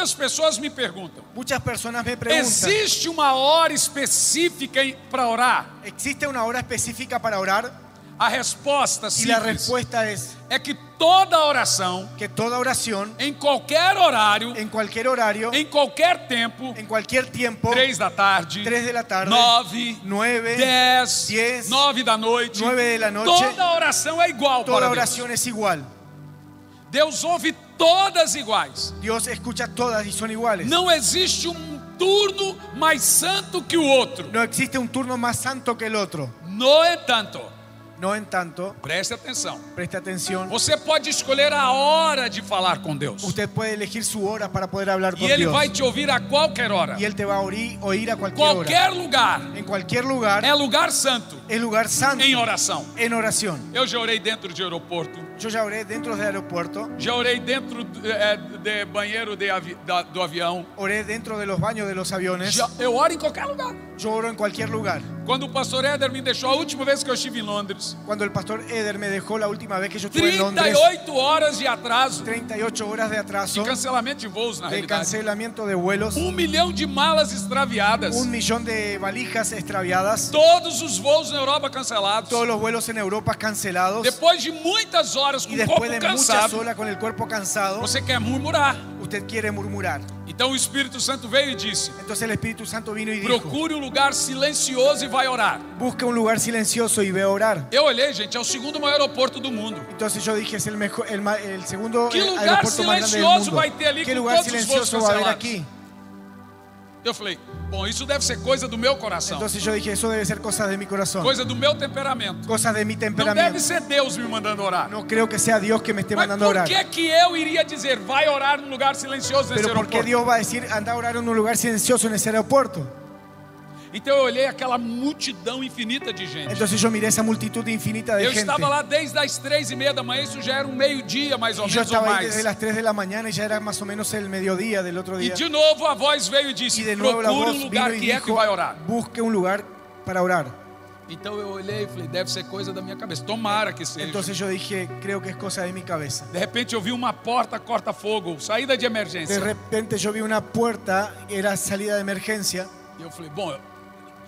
Muitas pessoas me perguntam: Muchas personas me preguntan, existe uma hora específica para orar? ¿existe una hora específica para orar? A resposta Y la simples respuesta es é que toda oração, que toda oración, em qualquer horário, en cualquier horario, em qualquer tempo, en cualquier tiempo, 3 da tarde, 3 de la tarde, 9, 9, 10, 10, 9 da noite, 9 de la noche, toda oração é igual toda para Deus. oración es igual. Deus ouve todas iguais. Dios escucha todas y son iguales. Não existe turno mais santo que o outro. No existe un turno más santo que el otro. No entanto, No en tanto, preste atenção, preste atención, você pode escolher a hora de falar com Deus. usted puede elegir su hora para poder hablar E con Ele Dios. vai te ouvir a qualquer hora. Y Él te va a oír a cualquier hora. Qualquer lugar En cualquier lugar é lugar santo es lugar santo em oração. en oración. Eu já orei dentro de aeroporto, Yo ya oré dentro del aeropuerto, já orei dentro de banheiro do avião. oré dentro de los baños de los aviones. Eu oro em qualquer lugar. Yo oro en cualquier lugar. Quando o pastor Éder me deixou a última vez que eu estive em Londres, Cuando el pastor Eder me dejó la última vez que yo estuve en Londres, 38 horas de atraso, 38 horas de atraso, de cancelamento de voos, na de realidade. cancelamiento de vuelos, 1 milhão de malas extraviadas. 1 millón de valijas extraviadas, Todos os voos na Europa cancelados. todos los vuelos en Europa cancelados, Depois de muitas horas com y o después corpo de muchas cansado, horas con el cuerpo cansado, você quer murmurar. usted quiere murmurar. Então o Espírito Santo veio e disse: Entonces el Espíritu Santo vino y dijo, procure um lugar silencioso e vai orar. busque un lugar silencioso y ve a orar. Eu olhei, gente, é o segundo maior aeroporto do mundo. Entonces yo dije, es el segundo ¿Qué lugar aeropuerto más grande del silencioso mundo. vai ter ali ¿Qué com lugar todos os silencioso voos va a haber cancelados? aquí? Eu falei: bom, isso deve ser coisa do meu coração, Entonces yo dije, eso debe ser cosas de mi corazón, coisa do meu temperamento. cosas de mi Não deve temperamento. ser Deus me mandando orar. No creo que sea Dios que me esté Mas mandando a por orar. que eu iria dizer, vai orar num lugar silencioso nesse Pero ¿por qué aeroporto? Dios va a decir, anda a orar en un lugar silencioso en ese aeropuerto? Então eu olhei aquela multidão infinita de gente. Entonces yo miré esa multitud infinita de Eu gente. estava lá desde as 3:30 da manhã, isso já era um meio-dia mais ou Y yo menos ou estaba ahí desde mais. las 3 de la mañana y ya era más o menos el mediodía del otro E día. de novo a voz veio e Y disse: de nuevo la procure voz um lugar vino y quieto e dijo, vai orar. busque un lugar para orar. Então eu olhei e falei: deve ser coisa da minha cabeça. Tomara que seja. Entonces yo dije, creo que es cosa de mi cabeza. De repente eu vi uma porta corta-fogo, saída de De emergência. repente yo vi una puerta, era salida de emergencia. E eu falei: bom,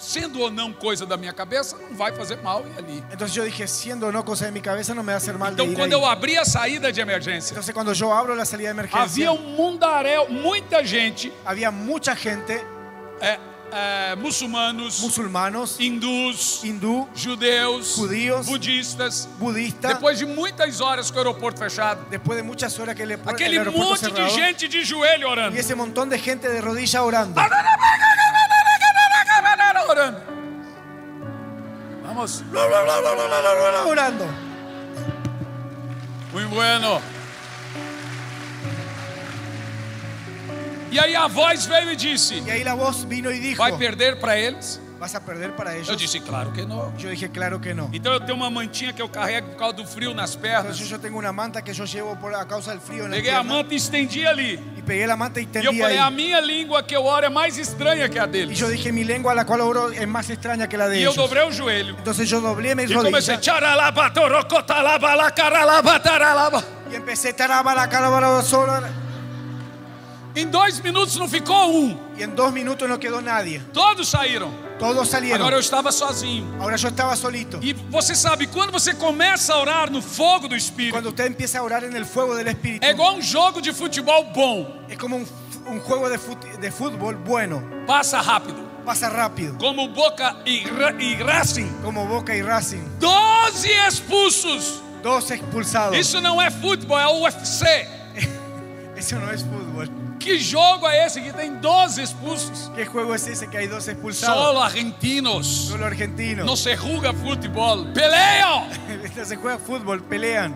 sendo ou não coisa da minha cabeça, não vai fazer mal ir ali. Entonces yo dije, siendo o no cosa de mi cabeza, no me va a hacer mal de Então ir quando ahí. eu abri a saída de emergência, Entonces cuando yo abro la salida de emergencia, havia mundaréu, muita gente, había mucha gente, muçulmanos, musulmanos, hindus, hindú, judeus, Judíos, budistas. budistas. Depois de muitas horas com o aeroporto fechado, Después de muchas horas que el aquele aeropuerto monte de cerrado, gente de joelho orando. y ese montón de gente de rodilla orando. Orando. Vamos. Orando. Muito bueno. E aí a voz veio e disse: Y ahí la voz vino y dijo, vai perder para eles? ¿vas a perder para Eu ellos? disse: claro que não. Yo dije, claro que no. Então eu tenho uma mantinha que eu carrego por causa do frio nas pernas. Entonces yo tengo una manta que yo llevo por a causa del frío en la Peguei a pierna, manta e estendi ali. y pegué la manta y E eu tendí falei: a ahí. minha língua que eu oro é mais estranha que a Y deles. yo dije, mi lengua a la cual oro es más extraña que la de E eu ellos. dobrei o joelho. Entonces yo doblé mis E comecei: rodillas tcharalaba, torocotalaba, lacaralaba, taralaba. y empecé taraba la cara para sola. Em 2 minutos não ficou um. Y en 2 minutos no quedó nadie. Todos saíram. Todos salieron. Agora eu estava sozinho. Ahora yo estaba solito. E você sabe, quando você começa a orar no fogo do Espírito, Cuando usted empieza a orar en el fuego del Espíritu, é igual um jogo de futebol bom. es como un juego de fútbol bueno. Passa rápido. Pasa rápido. Como Boca e Racing. Como Boca y Racing. 12 expulsos. 2 expulsados. Isso não é futebol, é o UFC. Eso no es fútbol. Que jogo é esse que tem 12 expulsos? ¿Qué juego es ese que hay 2 expulsados? Solo argentinos. Solo argentinos. Não se juega futebol. Peleiam. No se juega fútbol, pelean.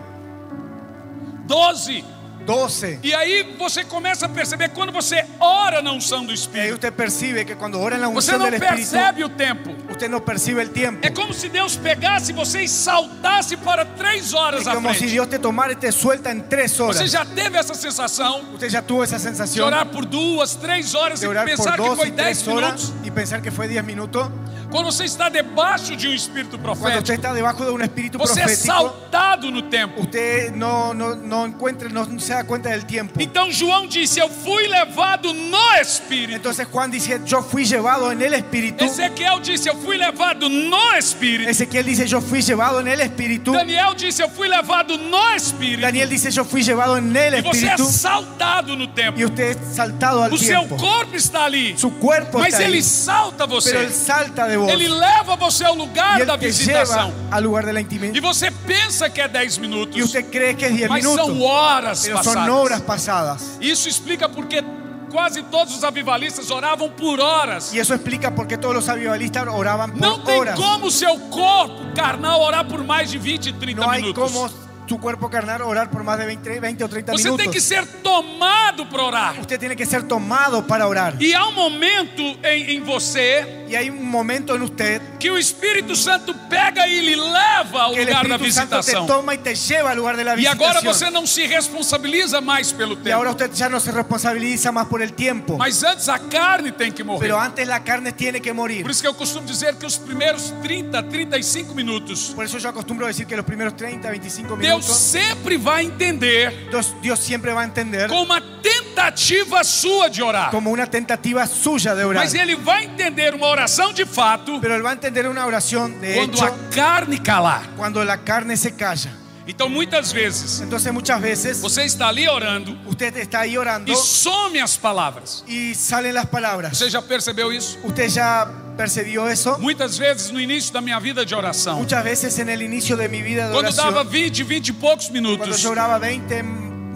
12. 12. E aí você começa a perceber quando você ora na unção do Y ahí Espírito. usted percibe que cuando ora en la Você unción não del Espíritu, percebe o tempo. Usted no percibe el tiempo. É como se Deus pegasse você e saltasse para 3 horas Es à como si frente. Dios te tomara y te suelta en 3 horas. Você já teve essa sensação Usted ya tuvo esa de sensación orar por 2, 3 horas de e orar por pensar que 2 foi y 10 3 horas minutos? y pensar que fue 10 minutos. Quando você está debaixo de um espírito Cuando usted profético, está debajo de un espíritu você é profético, saltado no tempo. usted no encuentra, no se da cuenta del tiempo. Então João disse: eu fui levado no Espírito. Entonces Juan dice, yo fui llevado en el espíritu. Ezequiel disse: eu fui levado no Espírito. Ezequiel dice, yo fui llevado en el espíritu. Daniel disse: eu fui levado no Espírito. Daniel dice, yo fui llevado en el E você é espíritu. saltado no tempo. Y usted es saltado al O seu tiempo. corpo está ali, Su cuerpo mas está ele ahí, salta pero você. él salta de vos. Ele leva você ao lugar Y da él te visitação. lleva al lugar de la E intimidad. você pensa que é 10 minutos, Y usted cree que es 10 mas são minutos, horas pero son passadas. horas pasadas. Isso explica porque quase todos os avivalistas oravam por horas. Y eso explica por qué todos los avivalistas oraban por Não tem horas. como o seu corpo carnal orar por mais de 20, 30 No hay minutos. como tu cuerpo carnal orar por más de 20 o 30 Você tem que minutos. ser tomado para orar. Usted tiene que ser tomado para orar. E há um momento em você Y hay un momento en usted que o Espírito Santo pega e lhe leva ao que el lugar da Espíritu Santo te visitação. toma y te lleva al lugar de la E agora visitación. você não se responsabiliza mais pelo Y ahora tempo. usted ya no se responsabiliza más por el tiempo. Mas antes a carne tem que morrer. Pero antes la carne tiene que morir. Por isso que eu costumo dizer que os primeiros 30, 35 minutos, Por eso yo acostumbro a decir que los primeros 30, 25 Deus minutos, sempre vai entender Dios siempre va a entender com uma tentativa sua de orar. como una tentativa suya de orar. Mas Ele vai entender uma oração de fato Pero él va a entender una oración de quando hecho a carne calar. cuando la carne se calla. Então muitas vezes Entonces muchas veces você está ali orando usted está ahí orando e some as palavras. y salen las palabras. Você já percebeu isso? ¿Usted ya percibió eso? Muitas vezes no início da minha vida de oração, Muchas veces en el inicio de mi vida de quando dava oración, 20 e poucos cuando minutos, yo oraba 20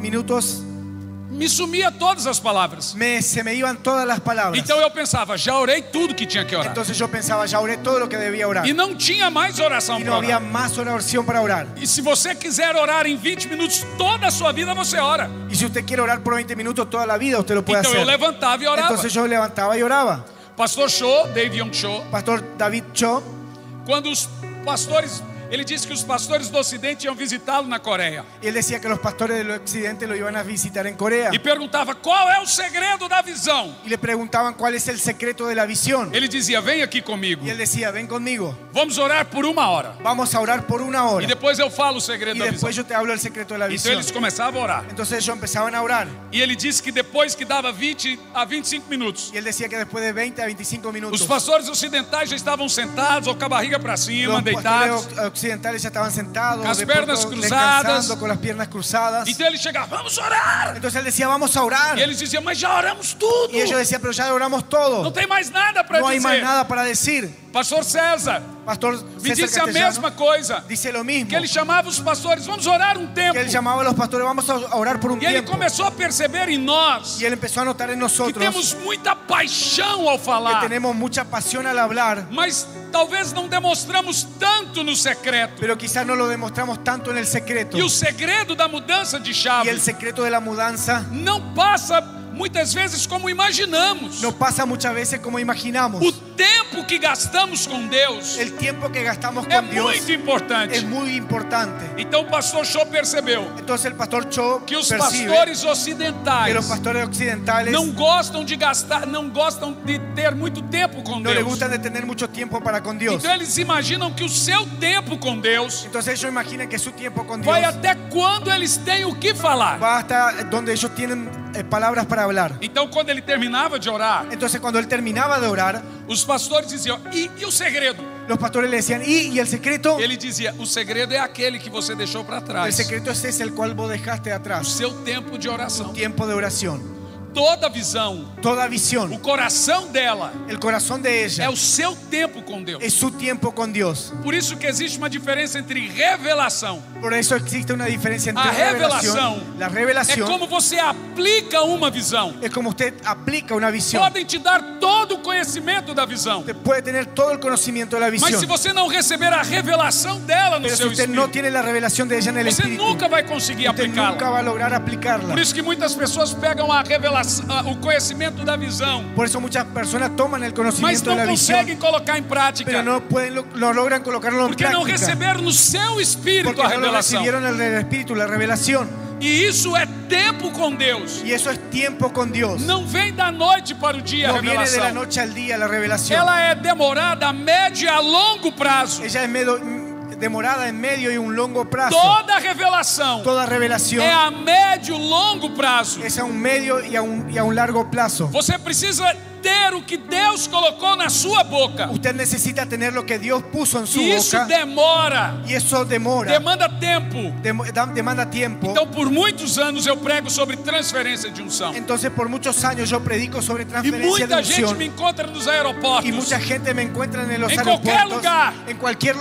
minutos, me sumia todas as palavras. se me iban todas las palabras. Então eu pensava, já orei tudo que tinha que orar. Entonces yo pensaba, ya oré todo lo que debía orar. E não tinha mais oração Y para no había orar. más oración para orar. E se você quiser orar em 20 minutos toda a sua vida, você ora. Y si usted quiere orar por 20 minutos toda la vida, usted lo puede Então eu hacer. levantava e orava. Entonces yo levantaba y oraba. Pastor Cho, Dave Young Cho, Pastor David Cho, quando os pastores, ele disse que os pastores do Ocidente iam visitá-lo na Coreia. él decía que los pastores del occidente lo iban a visitar en Corea. E perguntava qual é o segredo da visão. Y le preguntaban cuál es el secreto de la visión. Ele dizia, vem aqui comigo. Y él decía, ven conmigo, Vamos orar por 1 hora. vamos a orar por 1 E hora. depois eu falo o segredo Y da visão. después yo te hablo del secreto de la Então visión. eles começavam a orar. Entonces ellos empezaban a orar. E ele disse que depois que dava 20 a 25 minutos, Y él decía que después de 20 a 25 minutos, os pastores ocidentais já estavam sentados ou com a barriga para cima, los deitados. pastores occidentales ya estaban sentados, Con las de piernas pronto cruzadas. descansando, con las piernas cruzadas. Então ele chegava, vamos orar. Entonces él decía, vamos a orar. E eles diziam, mas já oramos tudo. Y ellos decían, pero ya oramos Não todo. tem mais nada para No hay más dizer. nada para decir. Pastor César Pastor me César disse a Castellano mesma coisa. dice lo mismo. Que ele chamava os pastores, vamos orar um tempo. Que él llamaba a los pastores, vamos a orar por un E ele tiempo. começou a perceber em nós Y él empezó a notar en que nosotros temos muita paixão ao que falar, tenemos mucha pasión al hablar, mas talvez não demonstramos tanto no secreto. pero quizás no lo demostramos tanto en el secreto. E o segredo da mudança de Y chave el secreto de la mudanza não passa muitas vezes como imaginamos. no pasa muchas veces como imaginamos. O tempo que gastamos com Deus El tiempo que gastamos é con Dios muito importante. es muy importante. Então o pastor Cho percebeu Entonces el pastor Cho que os percibe pastores que los ocidentais pastores occidentales não gostam de gastar, não gostam de ter muito tempo com no les Deus. gustan de tener mucho tiempo para con Dios. Então eles imaginam que o seu tempo com Deus Entonces ellos imaginan que su tiempo con Dios vai até quando eles têm o que falar. va hasta donde ellos tienen palabras para hablar. Então quando ele terminava de orar, Entonces cuando él terminaba de orar, os pastores diziam, e o segredo? los pastores le decían, ¿y el secreto? Ele dizia, o segredo é aquele que você deixou para El trás. secreto es ese el cual vos dejaste O atrás. seu tempo de oração. Tiempo de oración. Toda visão, Toda o visión, coração dela el corazón de é ella o seu tempo com Deus. es su tiempo con Dios. Por isso que existe uma diferença entre revelação. Por eso existe una diferencia entre A revelação revelación. La é revelación como você aplica uma visão. es como usted aplica una visión. Podem te dar todo o conhecimento da visão, Usted puede tener todo el conocimiento de la mas se visión. você não receber a revelação dela no Pero si seu usted espírito, no tiene la revelación de ella en el você espíritu, nunca vai conseguir usted nunca aplicá-la. va a lograr aplicarla. Por isso que muitas pessoas pegam a revelação o conhecimento da visão, Por eso muchas personas toman el mas conocimiento não de la visión, conseguem colocar em prática, pero no logran colocarlo en porque não práctica, receberam no seu espírito porque a no lo revelação. recibieron en el Espíritu, la revelación. E isso é tempo com Deus. Y eso es tiempo con Dios. Não vem da noite para o dia a No viene de la revelação. noche al día la revelación. Ela é demorada a médio e a longo prazo. Ella es demorada en medio y un largo plazo. Toda revelação Toda revelación é a médio e longo prazo. es a un medio y a un largo plazo. Você precisa ter o que Deus colocou na sua boca. Usted necesita tener lo que Dios puso en su E isso boca, demora, y eso demora, demanda tempo. demanda tiempo. Então, por muitos anos eu prego sobre transferência de unção. Entonces por muchos años yo predico sobre E transferencia de muita gente unción, me encontra nos y aeroportos. mucha gente me encuentra en los En cualquier aeropuertos, lugar. en cualquier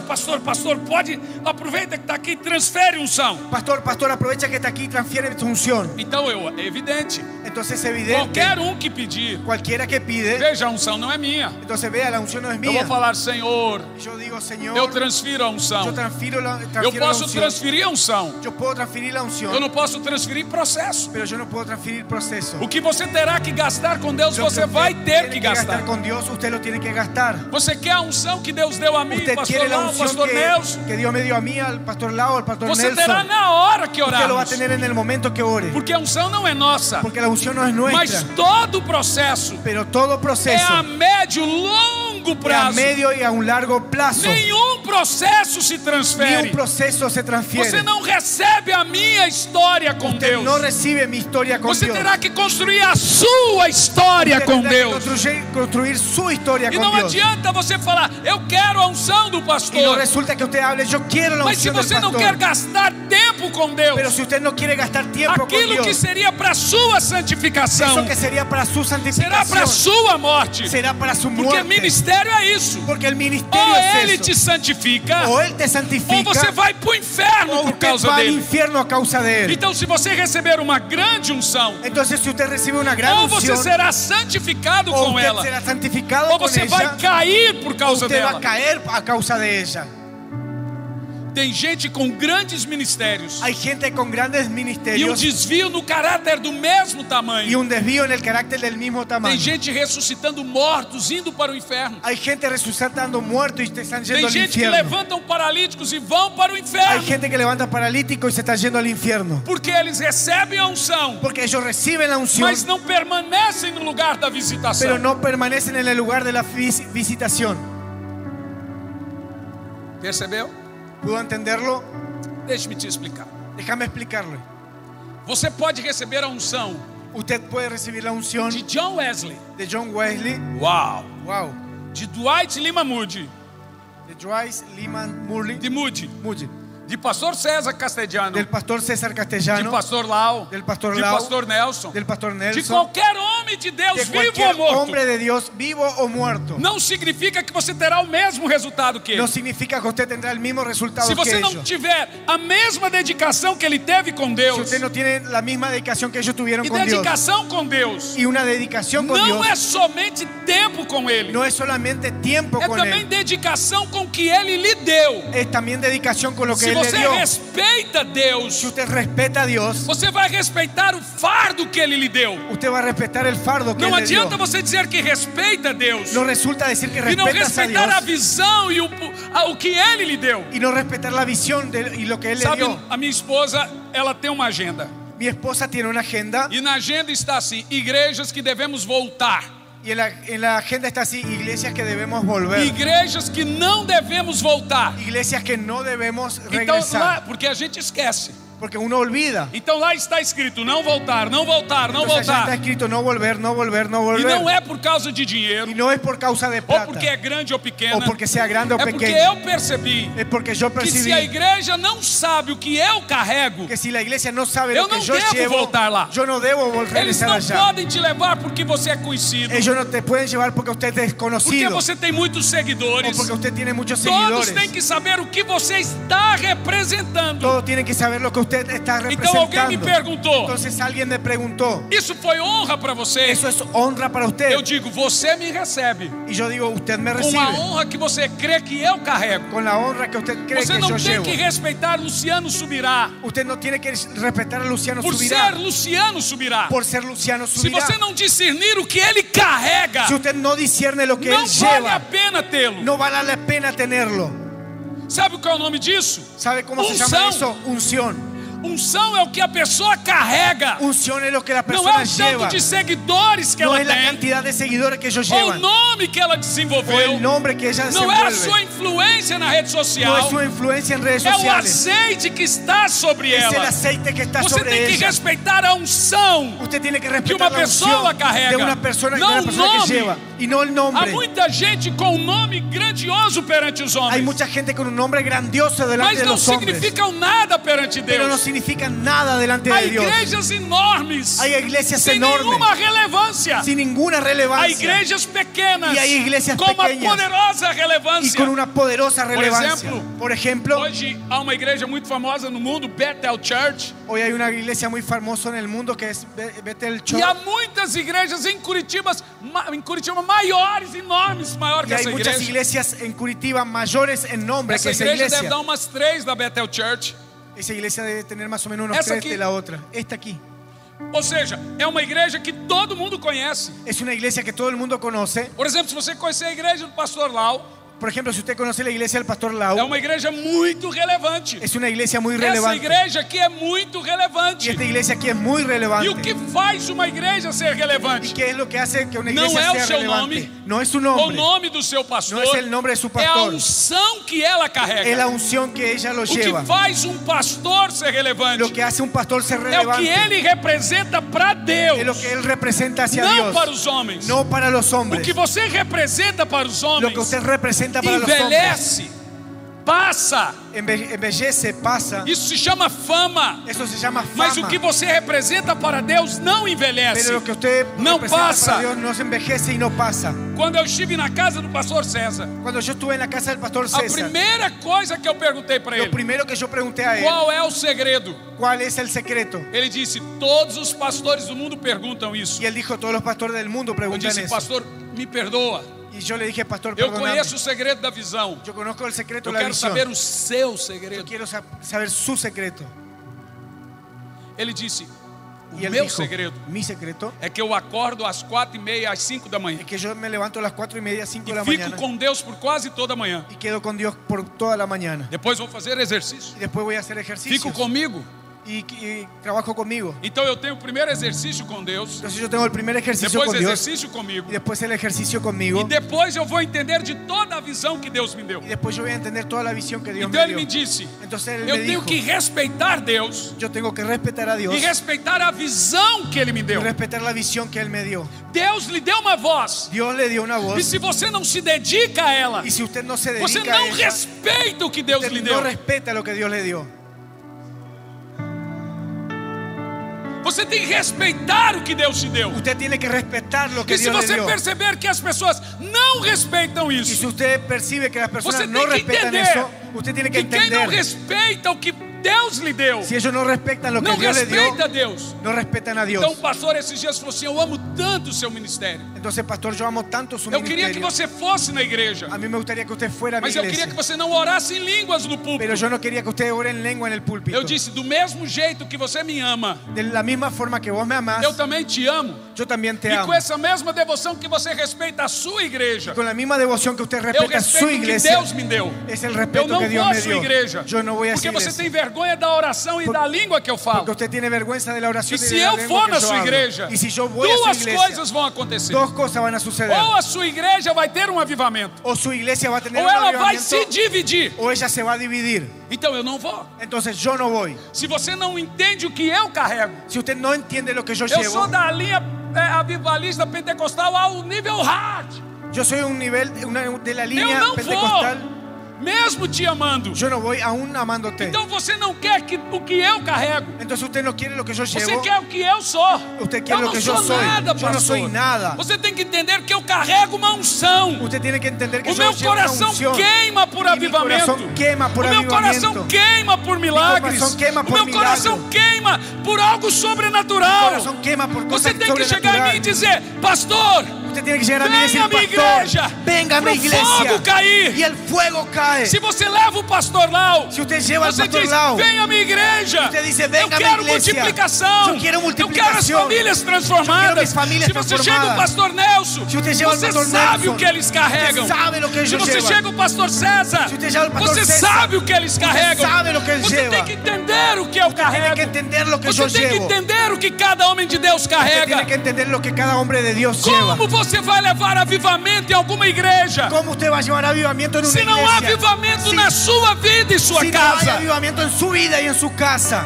Pastor, lugar. pastor, pode, aproveita que está aqui e transfere unção. Pastor, aprovecha que está aquí y transfiere tu unción. Então, é evidente, Entonces es evidente, qualquer que pedir, cualquiera que pide, veja, a unção não é minha. entonces vea, la unción no es Eu vou mía. falar, Senhor, Yo digo, Señor, eu transfiro a unção. yo transfiero Eu la posso unción. transferir a unção. Yo puedo transferir la unción, Eu não posso transferir processo. pero yo no puedo transferir proceso. O que você terá que gastar com Deus, Lo você que vai usted ter tiene que gastar gastar. con Dios, usted lo tiene que gastar. Você quer a unção que Deus deu a mim, Usted pastor quiere la Lau, unción pastor Nelson? que Dios me dio a mí, al pastor Lau, al pastor Você terá Nelson. na hora que Usted lo va a orarmos. tener en el momento que ore, Porque a unção não é nossa, porque la unción no es mas nuestra, todo o processo pero todo é proceso a médio, longo a prazo. medio y a un largo plazo. Nenhum processo se Ni transfere. un proceso se Você transfiere. não recebe a minha história com Usted Deus. no recibe mi historia con Você Dios. terá que construir a sua história Usted com tendrá que Deus. construir su historia E con não Dios. adianta você falar, eu quero a unção do Y no pastor. resulta que usted hable, yo quiero la Mas se unción del você não quer pastor. gastar tempo com Deus, Pero si usted no quiere gastar tiempo con aquilo que Dios, seria para sua santificação, eso que sería para su será para santificación, sua morte. será para su Porque muerte. ministério é isso. Porque el ministerio Ou es ele eso. te santifica, O Él te ou santifica, você vai para o inferno o por usted causa va al dele. infierno a causa de Él. Então, se você receber uma grande unção, Entonces si usted recibe una gran ou você unción, será santificado o com usted ela, será santificado ou con você vai ella, cair por causa usted va dela. a caer a causa de ella. Tem gente com grandes ministérios Hay gente con grandes e um ministerios desvio no caráter do mesmo y tamanho. un desvío en el carácter del mismo Tem tamaño. gente ressuscitando mortos, indo para o inferno. Hay gente resucitando muertos y te están yendo Tem al gente que infierno. levantam paralíticos e vão para o Hay inferno. gente que levanta paralítico y se está yendo al infierno. Porque eles recebem a unção, Porque ellos reciben la unción, mas não permanecem no lugar da visitação. pero no permanecen en el lugar de la visitación. Percebeu? ¿Pudo entenderlo? Deixe-me te explicar. Déjame explicarlo. Você pode receber a unção Usted puede recibir la unción de John Wesley, de John Wesley, uau, wow, de Dwight Lima Moody, de Joyce Lyman Murley, de Moody, Moody, de pastor César Castellano, del pastor César de Castellano, pastor Lau, del pastor de Lau, pastor Nelson, del pastor de Nelson, qualquer homem de Deus, de vivo cualquier ou morto. hombre de Dios, vivo o muerto. Não significa que você terá o mesmo resultado que ele. No significa que usted tendrá el mismo resultado Se que você não ellos. tiver a mesma dedicação que ele teve com Si Deus, usted no tiene la misma dedicación que ellos tuvieron e con Dios, dedicação com Deus y una dedicación con não Dios, é somente tempo com ele, no es solamente tiempo é con também Él, dedicação com o que ele lhe deu. es también dedicación con lo que Se Él le você dio. respeita Deus, Si usted respeta a Dios, você vai respeitar o fardo que ele lhe deu. usted va a respetar el fardo que Não Él le dio. adianta você dizer que respeita Deus No resulta decir que e não respetas a respeitar a Dios visão e o que ele lhe deu. y no respetar la visión y lo que Él le Sabe, dio. a minha esposa, ela tem uma agenda. Mi esposa tiene una agenda E na agenda está assim: igrejas que devemos voltar, y en la agenda está así: iglesias que debemos volver, igrejas que não devemos voltar. iglesias que no debemos Então, regresar, lá, porque a gente esquece. porque uno olvida. Então lá está escrito: não voltar, não voltar, não Entonces ya está voltar. escrito no volver, no volver, no E volver. não é por causa de dinheiro, Y no es por causa de ou plata, porque é grande ou pequena. o porque sea grande o É porque pequeño. eu percebi Es porque yo que se percibí a igreja não sabe o que eu carrego, que si la iglesia no sabe Eu lo que não yo devo llevo, voltar lá. yo no debo volver a eles regresar não allá. podem te levar porque você é conhecido, Ellos no te pueden llevar porque usted es porque desconocido você tem muitos o seguidores. porque usted tiene muchos Todos seguidores. têm que saber o que você está representando. Todos tienen que saber lo que usted está Então alguém me representando. perguntou: Entonces alguien me preguntó, isso foi honra para você? ¿eso es honra para usted? Eu digo: você me recebe Y yo digo, usted me com recibe a honra que você crê que eu carrego. con la honra que usted cree Você que não yo tem llevo. que respeitar Luciano Subirá Usted no tiene que respetar a Luciano por Subirá ser Luciano Subirá. por ser Luciano Se Subirá. você não discernir o que ele carrega, Si usted no discierne lo que não él vale a lleva, pena tê-lo. no vale la pena tenerlo. Sabe qual é o nome disso? ¿Sabe cómo se llama Unção. eso? Unción. Unção é o que a pessoa carrega. Unción es lo que la Não é persona o tanto lleva. de seguidores que No ela es la tem, cantidad de seguidores que ellos ou o llevan, nome que ela o desenvolveu. el nombre que ella Não é a desenvuelve. sua influência na rede No social. es su influencia en redes É o sociales. azeite que está sobre Es el ela. aceite que está Você sobre tem que ella. respeitar a unção Usted tiene que que respetar uma la pessoa unción carrega, de una persona, não de o una persona nome. que lleva, y no el Há nombre. muita gente com um nome grandioso perante os Hay homens, mucha gente con un nombre grandioso delante mas de não los hombres, significam nada perante pero no Deus. significa nada delante Há de Dios. igrejas enormes, Hay iglesias sem enormes, nenhuma relevância. sin ninguna Há relevancia, igrejas pequenas, E há igrejas com uma pequenas, poderosa y relevância. con una poderosa relevancia. ejemplo, Por ejemplo, Hoje há uma igreja muito famosa no mundo, Bethel Church. hoy hay una iglesia muy famosa en el mundo que es Bethel Church. E há muitas igrejas em Curitiba maiores, enormes, maior que Y hay essa muchas igreja. iglesias en Curitiba mayores en nombre Essa que esa igreja deve iglesia. dar umas 3 da Bethel Church. Esa iglesia debe tener más o menos unos Esa 3 aquí. de la otra. Esta aquí Ou seja, é uma igreja que todo mundo conhece. es una iglesia que todo el mundo conoce. Por exemplo, se você conhecer a igreja do pastor Lau, Por ejemplo, si usted conoce la iglesia del pastor é Lau, uma igreja muito relevante. es una iglesia muy Essa relevante. igreja aqui é muito Y relevante. esta iglesia aquí es muy E o relevante. que faz uma igreja ser ¿Y relevante? qué es lo que hace que una Não iglesia é o sea seu relevante? nome, No es su O nombre, nome do seu pastor, no es el nombre de su é a pastor, unção que ela es carrega. la unción que ella lo O que lleva. faz um pastor ser relevante Lo que hace un pastor ser é o que relevante ele representa para Deus, es lo que él representa hacia não Dios, para os homens. no para los O hombres. que você representa para os Lo homens que usted representa para los hombres envelhece, passa. embellece, pasa. Isso se chama fama. Eso se llama Mas fama. o que você representa para Deus não envelhece. Pero lo que usted Não representa passa. para Dios no se envejece y no pasa. Quando eu estive na casa do pastor César, Cuando yo estuve en la casa del pastor a César, primeira coisa que eu perguntei para lo ele: primero que yo pregunté a él, qual é o segredo? ¿cuál es el secreto? Ele disse: todos os pastores do mundo perguntam isso. Y él dijo, todos los pastores del mundo Eu preguntan disse: eso. pastor, me perdoa. Y yo le dije, pastor, Eu perdóname. conheço o segredo da visão. Yo conozco el secreto Eu de la quero visión. saber o seu Yo segredo. quiero saber su secreto. Ele disse: o Y él meu dijo, segredo mi secreto é que eu acordo às 4:30, às 5 da manhã. es que yo me levanto a las 4:30, 5 de la E fico mañana com Deus por quase toda a manhã. y quedo con Dios por toda la mañana. Depois vou fazer exercício. Y después voy a hacer ejercicios. Fico comigo. Y trabajo conmigo. Então eu tenho o primeiro exercício com Deus, Entonces yo tengo el primer ejercicio depois con Dios exercício comigo, y después el ejercicio e conmigo depois eu vou entender de toda a visão que Deus me deu. y después yo voy a entender toda la visión que Dios Então me ele dio. me disse: Entonces él eu me tenho dijo, que respeitar Deus yo tengo que respetar a Dios e respeitar a visão que Ele me y deu. respetar la visión que Él me dio. Deus lhe deu uma voz, Dios le dio una e voz se você não se dedica a ela, y si usted no se você dedica a não ella, respeita o que Deus usted lhe no deu. respeta lo que Dios le dio. Você tem que respeitar o que Deus te deu. Usted tiene que respetar lo que E se Dios le você dio. perceber que as pessoas não respeitam Y si isso, usted percibe que las personas você no tem que respetan entender eso, usted tiene que que quem não entender. respeita o que Deus lhe deu, Si ellos no respetan lo que não Dios le dio, respeita Deus. no respetan a Dios. Então o pastor esses dias falou assim: eu amo tanto o seu ministério. Entonces, pastor, yo amo tanto su Eu queria que ministerio. você fosse na igreja, A mí me gustaría que usted fuera a mi mas eu queria iglesia. que você não orasse em línguas no Pero púlpito. yo no quería que usted ore en lengua en el púlpito. Eu disse: do mesmo jeito que você me ama, De la misma forma que vos me amás, eu também te amo. yo también te E amo. com essa mesma devoção que você respeita a sua igreja, Con la misma devoción que usted eu respeta respeito su o que iglesia, Deus me deu. es el Eu respeto não que vou Dios à me sua dio. igreja, Yo no voy a esa porque você iglesia. tem vergonha da oração e da língua que eu falo. Porque usted tiene vergüenza de la oración E y se de la eu lengua for que na yo sua hablo. igreja, Y si yo voy a su duas iglesia, coisas vão acontecer. dos cosas van a suceder. Ou a sua igreja vai ter um avivamento, O su iglesia va a tener ou un ela vai avivamiento, se dividir. o ella se va a dividir. Então eu não vou. Entonces yo no voy. Se você não entende o que eu carrego, Si usted no entiende lo que yo eu llevo, sou da linha avivalista pentecostal ao nível hard. yo soy un nivel de la línea no pentecostal mesmo te amando. yo no voy aún amándote. Então você não quer o que eu carrego. Entonces usted no quiere lo que yo Você llevo. quer o que eu sou. Usted quiere Eu lo não que yo sou soy. nada, Yo no soy pastor. nada. Você tem que entender que eu carrego uma unção. Usted tiene que entender que O yo meu llevo una coração unción. queima por Y mi avivamento. corazón quema por O meu coração avivamiento. queima por milagres. coração queima por O meu coração milagre. queima por algo Mi sobrenatural. corazón quema por Você cosas tem que chegar em mim e dizer: pastor, Usted tiene que llegar a mí y decir, venha a minha pastor, igreja, venga a mi pro fogo iglesia. cair. Y el fuego cae. Se você leva o pastor Lau, Si usted lleva al você pastor diz: Lau, venha a minha igreja. usted dice, Eu venga a mi quero iglesia. multiplicação. Yo quiero Eu quero as multiplicación. famílias Yo quiero transformadas. mis familias Se você chega o transformadas. pastor Nelson, Si usted lleva al você pastor sabe Nelson, o que eles carregam. usted sabe lo que Se ellos você llevan. chega o pastor César, Si usted lleva al pastor você César, sabe o que eles carregam. sabe lo que él Você lleva. tem que entender o que eu Usted tiene carrego. que entender lo que Você yo tem que llevo. entender o que cada homem de Deus Usted carrega. tiene que entender lo que cada hombre de Dios lleva. Como você vai levar avivamento em alguma igreja ¿Cómo usted va a llevar avivamiento en una se não há iglesia? avivamento na sua vida e sua Si no hay casa? avivamiento en su vida y en su casa.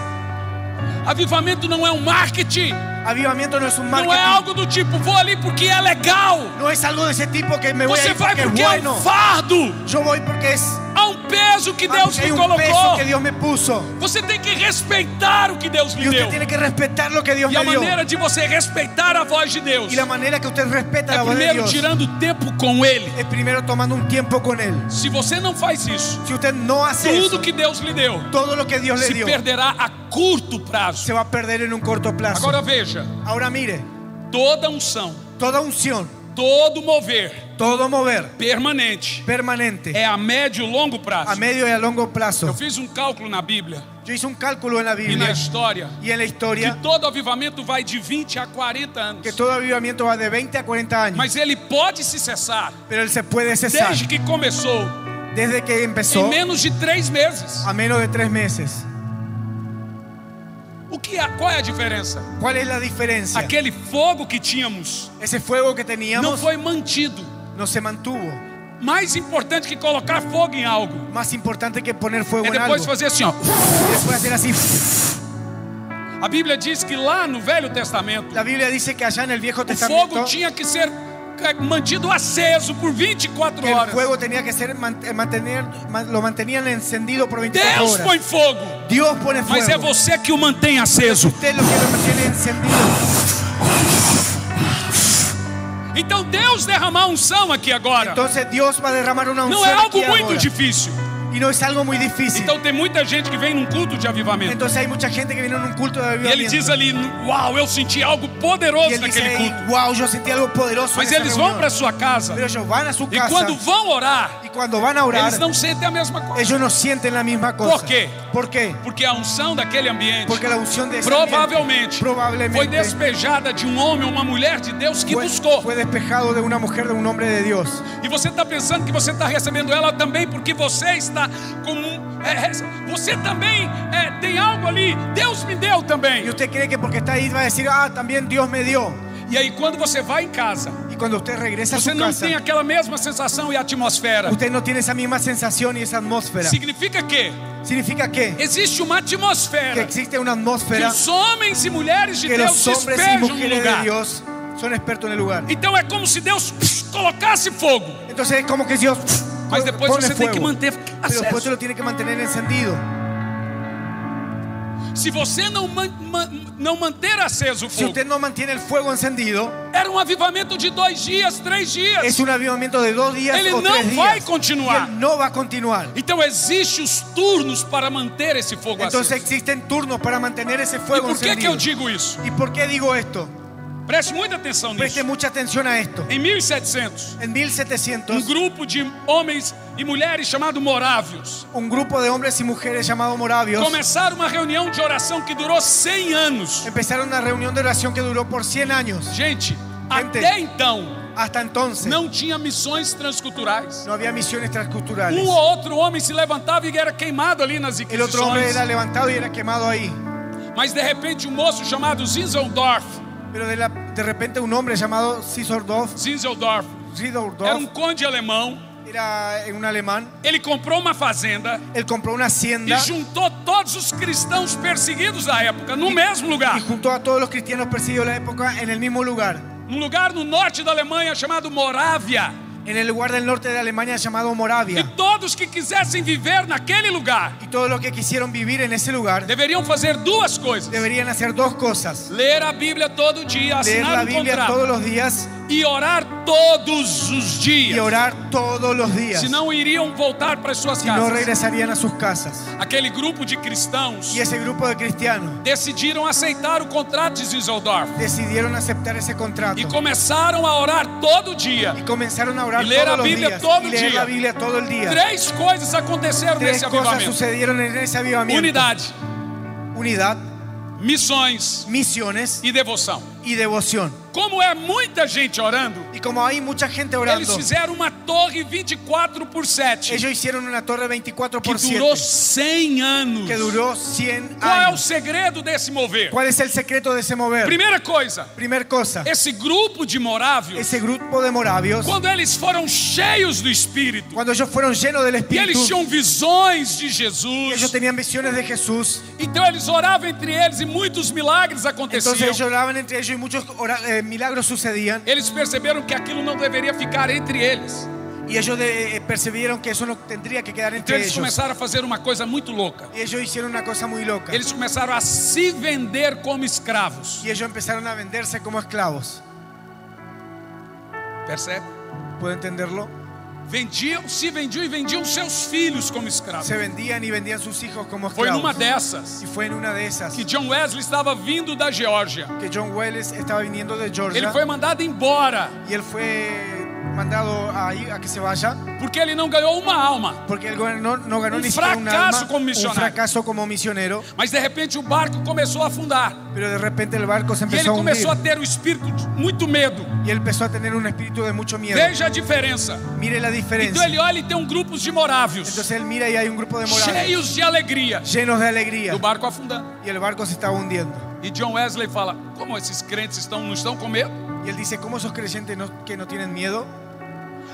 Avivamento não é um marketing. Avivamiento no es un Não é marketing. algo do tipo, vou ali porque é legal. No es algo de ese tipo que me voy a Você ir vai porque es porque é bueno. um fardo. Yo voy porque es Há um peso que Deus porque hay me un peso colocou. que Dios me puso. Você tem que respeitar o que Deus Y lhe usted deu. tiene que respetar lo que Dios E a me dio. maneira de você respeitar a voz de Deus Y la manera que usted respeta é la voz de primeiro Dios tirando tempo com Ele. es primero tomando un tiempo con Él. Se você não faz isso, Si usted no hace tudo eso, que Deus lhe deu todo lo que Dios le se dio perderá a curto prazo. se va a perder en un corto plazo. Agora veja, Ahora mire, toda unção, toda unción, todo mover todo mover permanente permanente é a médio e longo a prazo. medio y a largo Eu plazo. fiz um cálculo na Bíblia Yo hice un cálculo en la e na Biblia história y en la que historia todo avivamento vai de 20 a 40 anos. que todo avivamiento va de 20 a 40 años, Mas ele pode se cessar pero Él se puede cesar desde que começou desde que em empezó menos de 3 meses. a menos de 3 meses. Qual é a diferença? ¿Cuál es la diferencia? Aquele fogo que tínhamos Ese fuego que não teníamos foi mantido. no se mantuvo. Mais importante que colocar fogo em algo Más importante que poner fuego é en algo. depois fazer assim, ó. Y después hacer así. A Bíblia diz que lá no Velho Testamento La Biblia dice que allá en el Viejo o Testamento fogo tinha que ser mantido aceso por 24 el horas. fuego tenía que ser lo mantenían encendido por 24 Deus horas. põe fogo, Dios pone mas é fuego. você que o mantém aceso. Usted lo que lo mantiene encendido. Então Deus derramar unção aqui agora Entonces Dios va a derramar una unción não é algo aquí muito ahora. difícil. Y no es algo muy difícil. Então tem muita gente que vem num culto de avivamento Entonces hay mucha gente que viene en un culto de e ele avivamiento. diz ali, uau, eu senti algo Y poderoso él dice, naquele culto. wow, yo sentí algo poderoso Mas en esa eles vão reunión. para sua casa Pero ellos van a su e casa quando vão orar, y cuando van a orar, eles não sentem a mesma coisa. ellos no sienten la misma cosa. ¿Por qué? ¿Por qué? Porque a unção daquele ambiente Porque la unción de ese provavelmente foi probablemente despejada de um homem ou uma mulher de Deus que buscou. fue despejado de una mujer, de un hombre de Dios. E você está pensando que você está recebendo ela também porque você está com você também tem algo ali. Deus me deu também. Y usted cree que porque está ahí va a decir, ah, también Dios me dio. E aí quando você vai em casa, Y cuando usted regresa a você su não casa, tem aquela mesma sensação e atmosfera. usted no tiene esa misma sensación y esa atmósfera. Significa que Significa que existe uma atmosfera existe una que atmósfera os homens e mulheres de que Deus los hombres y despejam no mujeres de lugar. Dios son expertos en el lugar. Então é como se Deus colocasse fogo. Entonces es como que Dios Mas depois pone você tem que fuego, manter pero después aceso. usted lo tiene que mantener encendido. Se você não manter aceso o Si fogo, usted no mantiene el fuego encendido, era um avivamento de 2 dias, 3 dias. es un avivamiento de 2 días Ele o não 3 vai días. continuar. Y él no va a continuar. Então existem os turnos para manter esse fogo Entonces aceso. existen turnos para mantener ese E fuego por que encendido. eu digo isso? ¿Y por qué digo esto? Preste muita atenção Preste nisso. mucha atención a esto. Em 1700, En 1700, um grupo de homens e mulheres chamado Morávios un grupo de hombres y mujeres llamado Moravios começaram uma reunião de oração que durou 100 anos. empezaron una reunión de oración que duró por 100 años. Gente, Gente. até então Hasta entonces não tinha missões transculturais. no había misiones transculturales. Um ou outro homem se levantava e era queimado ali nas El otro hombre inquisições. era levantado y era quemado ahí. Mas de repente um moço chamado Zinzeldorf Pero de repente un hombre llamado Zinzeldorf era um conde alemão. era un alemán. Ele comprou uma fazenda Él compró una e hacienda juntou todos os cristãos perseguidos da época no mesmo lugar. y juntó a todos los cristianos perseguidos de la época en el mismo lugar. Um lugar no norte da Alemanha chamado Morávia. en el lugar del norte de Alemania llamado E Moravia. todos que quisessem viver naquele lugar Y todos los que quisieron vivir en ese lugar deveriam fazer duas coisas: deberían hacer dos cosas: ler a Bíblia todo dia, leer assinar la um Biblia contrato todos los días e orar todos os y dias. orar todos los días. Senão iriam voltar para as suas Si no, casas. regresarían a sus casas. Aquele grupo de cristãos Y ese grupo de cristianos decidiram aceitar o contrato de Düsseldorf decidieron aceptar ese contrato e começaram a orar todo dia. y comenzaron a orar Y leer todos la los Biblia días todo y leer día. la Biblia todo el día. Três coisas aconteceram Tres nesse cosas avivamento: sucedieron en ese avivamiento: unidade, unidad, missões misiones e devoção. y devoción. Como é muita gente orando, Y como hay mucha gente eles orando, fizeram uma torre 24/7 ellos hicieron una torre 24 que por 7 durou 100 anos. que duró 100 Qual é o años. segredo desse mover? ¿Cuál es el secreto de ese mover? Primeira coisa, Primer cosa, esse grupo de morávios, esse grupo de moravios, quando eles foram cheios do Espírito cuando ellos fueron llenos del e eles Espíritu, tinham visões de ellos Jesus, tenían visiones de Jesús. então eles oravam entre eles e muitos milagres Entonces aconteciam. ellos oraban entre ellos y muchos milagros sucedían. Eles perceberam que aquilo não deveria ficar entre eles. Y ellos percibieron que eso no tendría que quedar Então entre eles ellos. começaram a fazer uma coisa muito louca. Y ellos hicieron una cosa muy loca. Eles começaram a se vender como escravos. Y ellos empezaron a venderse como esclavos. Percebe? ¿Puede entenderlo? Se vendiam e vendiam seus filhos como escravos. Se vendían y vendían sus hijos como Foi esclavos. numa dessas Y fue en una de esas que John Wesley estava vindo da Geórgia. que John Wells estaba viniendo de Ele Georgia. foi mandado embora Y él fue mandado a que se vaya porque ele não ganhou uma alma. porque él no ganó Un ni siquiera un fracaso alma, como un misionario. fracaso como misionero. Mas de repente o barco começou a afundar. Pero de repente el barco se E ele empezó a hundir começou a ter o espírito de muito medo. y él empezó a tener un espíritu de mucho miedo. Veja a diferença. Mire la Então diferencia. ele olha e tem um grupo de morávios Entonces él mira y hay un grupo de moravios cheios de alegria. llenos de alegría E o barco afundando. y el barco se estaba hundiendo. E John Wesley fala: como esses crentes não estão com medo? Y él dice: ¿cómo esos creyentes que no tienen miedo?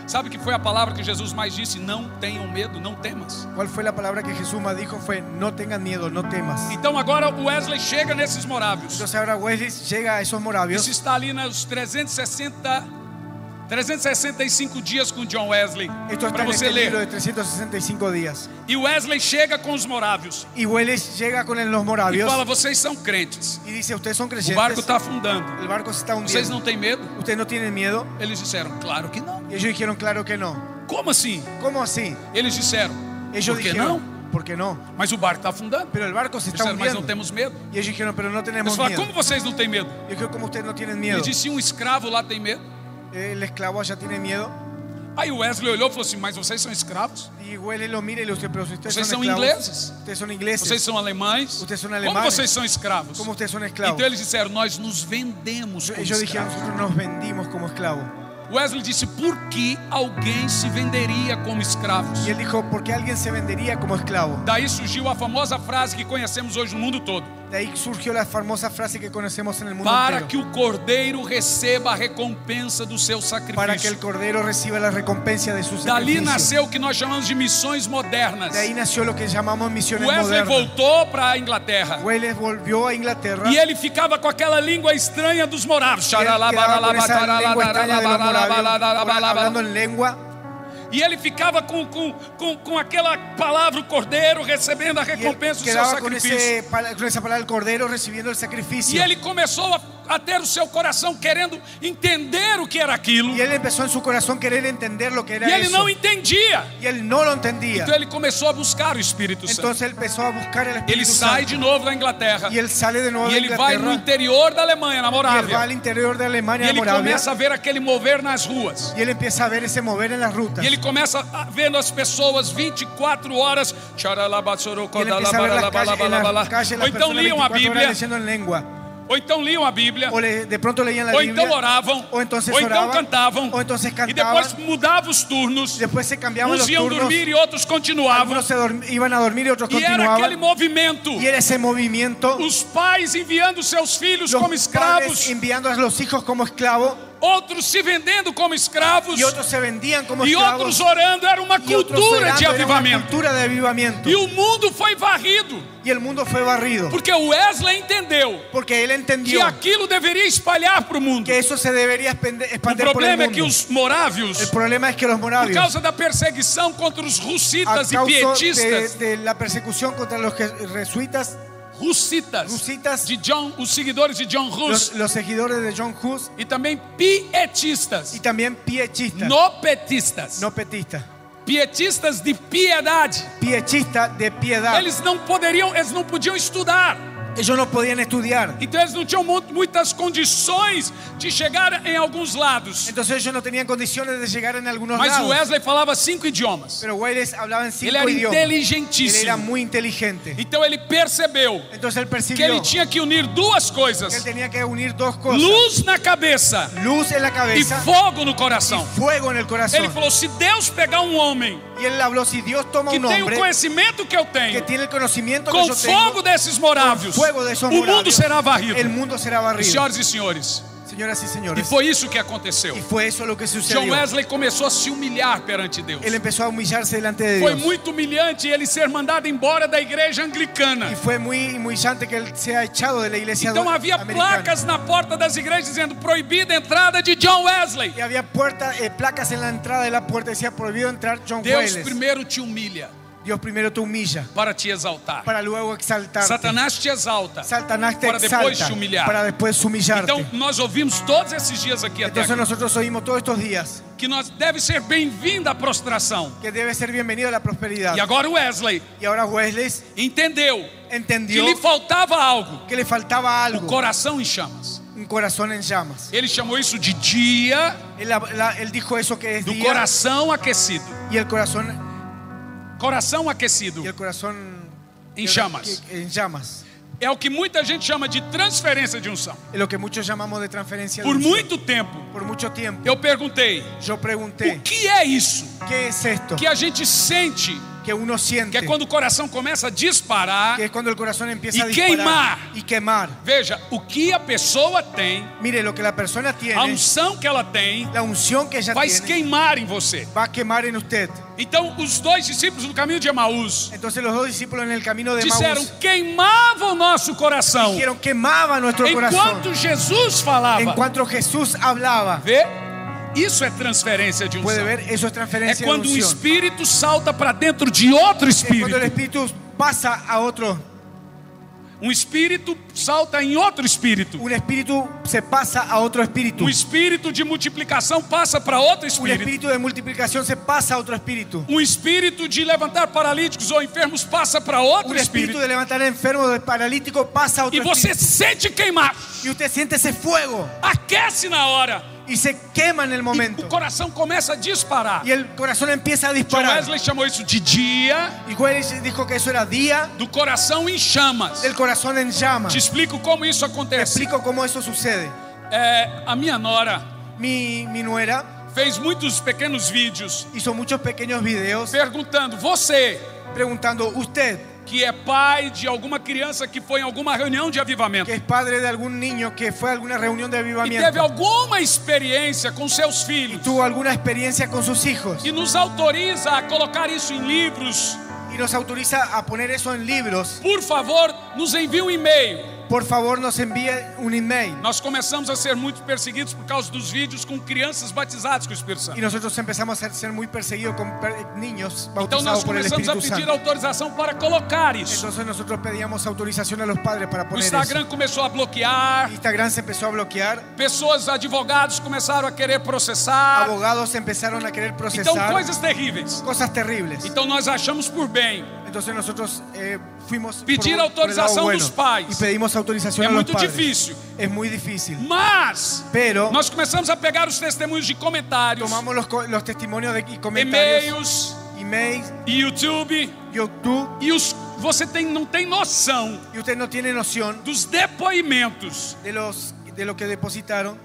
Sabe que foi a palavra que Jesus mais disse? Não tenham medo, não temas. ¿Cuál fue la palabra que Jesús más dijo? Fue: no tengan miedo, no temas. Então agora o Wesley chega nesses morávios. Entonces ahora Wesley llega a esos moravios. Isso está ali nos 365 dias com John Wesley. Esto está Para en você este libro ler. de 365 días. E Wesley chega com os morávios Y Wesley llega con los e moravios fala: vocês são crentes. y dice: ustedes son O barco creyentes, está afundando. el barco se está Vocês hundiendo. não têm medo? ¿Ustedes no tienen miedo? Eles disseram: claro que não. Y ellos dijeron: claro que no. Como assim? ¿Cómo así? Eles disseram: Ellos por que dijeron: não? ¿por qué no? Mas o barco está afundando. Pero el barco se Eles está disseram: mas não hundiendo. temos medo. Y ellos dijeron: pero no Eles tenemos falaram: miedo. como vocês não têm medo? Yo digo: ¿cómo ustedes no tienen Ele miedo? disse: um escravo lá tem medo. El esclavo allá tiene miedo. Aí o Wesley olhou e falou assim: mas vocês são escravos? Y Wesley lo mira y le dice: pero si ustedes Vocês son são esclavos, ingleses? ustedes son ingleses, Vocês são alemães? Ustedes são Como alemães? vocês são escravos? ¿cómo ustedes son esclavos? Então eles disseram: nós nos vendemos como Ellos dijeron: escravos. nosotros nos vendimos como esclavos. Wesley disse: por que alguém se venderia como escravos? Y él dijo: ¿por qué alguien se vendería como esclavo? Daí surgiu a famosa frase que conhecemos hoje no mundo todo: De ahí surgió la famosa frase que conocemos en el mundo para entero. que o cordeiro receba a recompensa do seu Para que el sacrifício. cordero reciba la recompensa de su Dali sacrificio. nasceu o que nós chamamos de missões modernas. De ahí nació lo que llamamos misiones Wesley modernas. voltou para a Inglaterra Wesley volvió a Inglaterra e ele ficava com aquela língua estranha dos morávios. y él quedaba con esa lengua extraña de los moravios, hablando en lengua. E ele ficava com aquela palavra, o cordeiro, recebendo a Y él recompensa do seu quedaba con sacrifício. con esa palabra, el cordero, recibiendo el E sacrificio. ele começou a ter o seu coração querendo entender o que era aquilo. Y él empezó en su corazón querer entender lo que era E ele eso. não entendia. Y él no lo entendía. Então ele começou a buscar o Espírito Santo. Entonces él empezó a buscar el Ele Espíritu sai Santo. de novo da Inglaterra. Y él sale de nuevo E de ele vai no Inglaterra. interior da Alemanha, na Y él va Morávia. al interior de E Alemania, ele Moravia. começa a ver aquele mover nas ruas. Y él empieza a ver ese mover en las rutas. E ele começa a ver as pessoas 24 horas. Y él empieza a ver las calles, en las calles, Ou las então personas liam a 24 horas Bíblia. leyendo en lengua. Ou então liam a Bíblia. O de pronto leían la Ou Biblia. então oravam. O entonces Ou então oraban. cantavam. O entonces E cantaban. depois mudavam os turnos. Después se cambiaban Uns los iam turnos. dormir e outros continuavam. Algunos iban a dormir y otros E era aquele continuaban. movimento. Y era ese movimiento. Os pais enviando seus filhos Los como padres escravos. enviando a los hijos como esclavos. outros se vendendo como escravos y otros se vendían como e esclavos outros orando. Era uma y otros cultura orando. de Era una avivamento. cultura de avivamiento E o mundo foi varrido, y el mundo fue barrido porque o Wesley entendeu porque él que entendió aquilo deveria espalhar para o mundo. que eso se debería O expandir por el problema é que mundo. os morávios, El problema es que los por moravios, causa da perseguição contra os a russitas e causa pietistas, de la persecución contra los jesuitas, russitas de John, os seguidores de John Hus, los seguidores de John Hus, e também pietistas, y también piechistas, no petistas, no petistas, pietistas de piedade. piechistas de piedad. Eles não podiam estudar. Ellos no podían estudiar, Então eles não tinham muitas condições de chegar em alguns lados. entonces ellos no tenían condiciones de llegar en algunos Mas o lados. Wesley falava 5 idiomas. Pero Welles hablaba en 5 Ele era idiomas. Él era inteligentíssimo. muy inteligente. Então ele percebeu Entonces él que percibió ele tinha que unir duas que él coisas: tenía que unir dos cosas: luz na cabeça luz en la e cabeza fogo no coração. y fuego en el corazón. Ele falou: se Deus pegar um homem Y él habló: si Dios toma que un tem o hombre conhecimento que eu que tenho, tiene el conocimiento que com yo fogo tengo, desses morávios, con fuego de esos o mundo moravios, será varrido. el mundo será barrido. Senhoras e senhores, Señoras y e señores, foi isso que aconteceu. y fue eso lo que John sucedió. Wesley começou a se humilhar perante Deus. Él empezó a humillarse delante de Foi Dios. muito humilhante ele ser mandado embora da igreja anglicana. Y fue muy humillante que él sea echado de la iglesia Então havia americana. placas na porta das igrejas dizendo: proibida a entrada de John Wesley. Y había placas en la entrada de la puerta, decía: prohibido entrar John Deus Wesley. primeiro te humilha Dios primero te humilla para te exaltar. para luego exaltarte. Satanás te exalta Satanás te para depois exalta te humilhar. para después humillarte. Então nós ouvimos todos esses dias aqui até Entonces aqui, nosotros oímos todos estos días que nós deve ser bem-vinda a prostração. que debe ser bienvenido a la prosperidad. E agora Wesley Y ahora Wesley entendeu que entendió lhe faltava algo: que le faltaba o algo, coração em chamas. un corazón en llamas. Ele chamou isso de dia Él dijo eso que es do día coração aquecido. y el corazón aquecido em chamas. en llamas. É o que muita gente chama de transferência de unção. Es lo que muchos llamamos de transferencia de Por unción. muito tempo Por mucho tiempo eu perguntei: yo pregunté: o que é isso ¿qué es esto? que a gente sente? Que uno siente, Que é quando o coração começa a disparar que es cuando el corazón empieza y a disparar queimar. y quemar. Veja, o que a pessoa tem, Mire, lo que la persona a tiene, unção que ela tem, la unción que ella vai tiene, queimar em você. va a quemar en usted. Então os dois discípulos no caminho de Emaús Entonces los dos discípulos en el camino de disseram: Emaús queimava o nosso coração dijeron: quemaba nuestro corazón. enquanto Jesus falava. En cuanto Jesús hablaba. Vê? Isso é transferência de Puede unção. ver, eso es É transferencia de quando um unción. espírito salta para dentro de outro Es cuando el espírito. espíritu pasa a otro. Um espírito salta em outro espírito. Un espíritu se pasa a otro espíritu. Um espírito de multiplicação passa para outro Un espírito. espíritu de multiplicación se pasa a otro espíritu. Um espírito de levantar paralíticos ou enfermos passa para outro Un espíritu espírito. de levantar enfermo, de paralítico, pasa a otro E você espíritu. sente queimar. Y usted siente ese fuego Aquece na hora. y se quema en el E o momento. coração começa a disparar. Y el corazón empieza a John disparar. Wesley chamou isso de dia Y Wesley dijo que eso era día do coração em chamas. del corazón en llamas. Te explico como isso Te acontece. explico cómo eso sucede. A minha nora Mi nuera fez muitos pequenos vídeos hizo muchos pequeños videos perguntando: você preguntando: usted, que é pai de alguma criança que foi em alguma reunião de avivamento que es padre de algún niño que fue a alguna reunión de e teve avivamiento alguma experiência com seus y filhos tuvo alguna experiencia con sus hijos e nos autoriza a colocar isso em livros, y nos autoriza a poner eso en libros, por favor, nos envie um e-mail. por favor nos envíe un email. Nós começamos a ser muito perseguidos por causa dos vídeos com crianças batizadas com o Espírito Santo. Y nosotros empezamos a ser muy perseguidos con niños Então nós bautizados por el começamos a Espíritu pedir Santo. autorização para colocar isso. Entonces nosotros pedíamos autorización a los padres para O poner Instagram eso. começou a bloquear, Instagram se empezó a bloquear, pessoas, advogados começaram a querer processar. abogados empezaron a querer Então procesar, coisas terríveis. cosas terribles. Então nós achamos por bem. Entonces nosotros fuimos Pedir por el autorização lado bueno dos pais. y pedimos autorización É a los muito padres. difícil. Es muy difícil. Mas Pero nós começamos a pegar os testemunhos de comentários, tomamos los testimonios y comentarios, e-mails, emails, YouTube, YouTube, e você não tem noção y usted no tiene noción dos depoimentos, de lo que depositaron,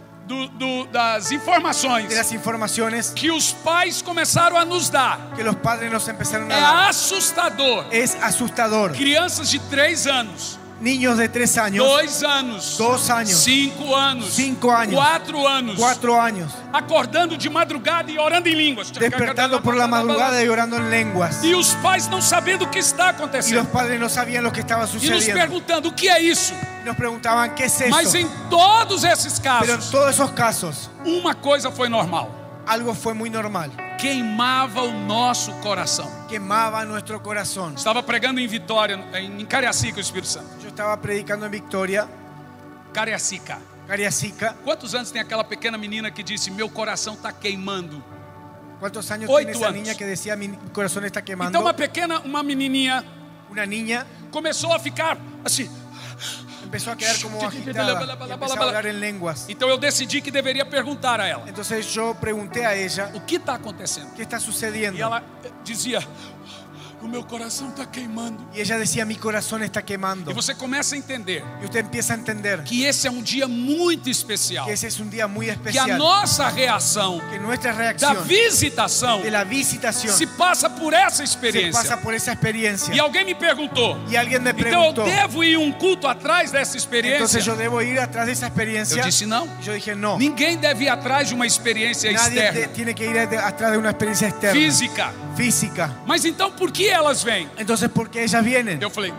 das informações de las informaciones que os pais começaram a nos dar. que los padres nos empezaron a É dar. assustador. Es asustador. Crianças de 3 anos Niños de 3 años, 2 anos, 2 años, 5 anos, 5 años, 4 anos, 4 años, acordando de madrugada e orando em línguas, despertando por la madrugada y orando en lenguas. e os pais não sabendo o que está Y los acontecendo, padres no sabían lo que estaba e nos sucediendo. perguntando o que é isso. Nos preguntaban qué es eso. Mas em todos esses Pero en casos, todos esos casos, uma coisa foi normal: algo fue muy normal. queimava o nosso coração. Quemaba nuestro corazón. Estava pregando em Vitória, em Cariacica, o Espírito Santo. Yo estaba predicando en Victoria, Cariacica. Cariacica. Quantos anos tem aquela pequena menina que disse: meu coração está queimando? ¿Cuántos años 8 tiene esa anos. niña que decía mi corazón está quemando? Então uma menininha Una niña começou a ficar assim. empezó a quedar como agitada y empezó a hablar en lenguas. Então eu decidi que deveria perguntar a ela: Entonces yo pregunté a ella, o que está acontecendo? ¿qué está E sucediendo? ela dizia: o meu coração está queimando. Y ella decía, mi corazón está quemando. E você começa a entender Y usted empieza a entender que esse é um dia muito especial, que ese es un día muy que a especial. nossa reação Que nuestra da reacción visitação de la visitación se passa por essa se experiência. pasa por esa experiencia. E alguém me perguntou: Y alguien me então eu preguntó, devo ir um culto atrás dessa experiência? entonces yo debo ir atrás de esa Eu experiencia. disse não. Y yo dije, no. Ninguém deve ir atrás de uma experiência Nadie externa, tiene que ir atrás de una experiencia externa, física. física. Mas então por que elas vêm? Entonces, ¿por qué ellas vienen? Eu falei: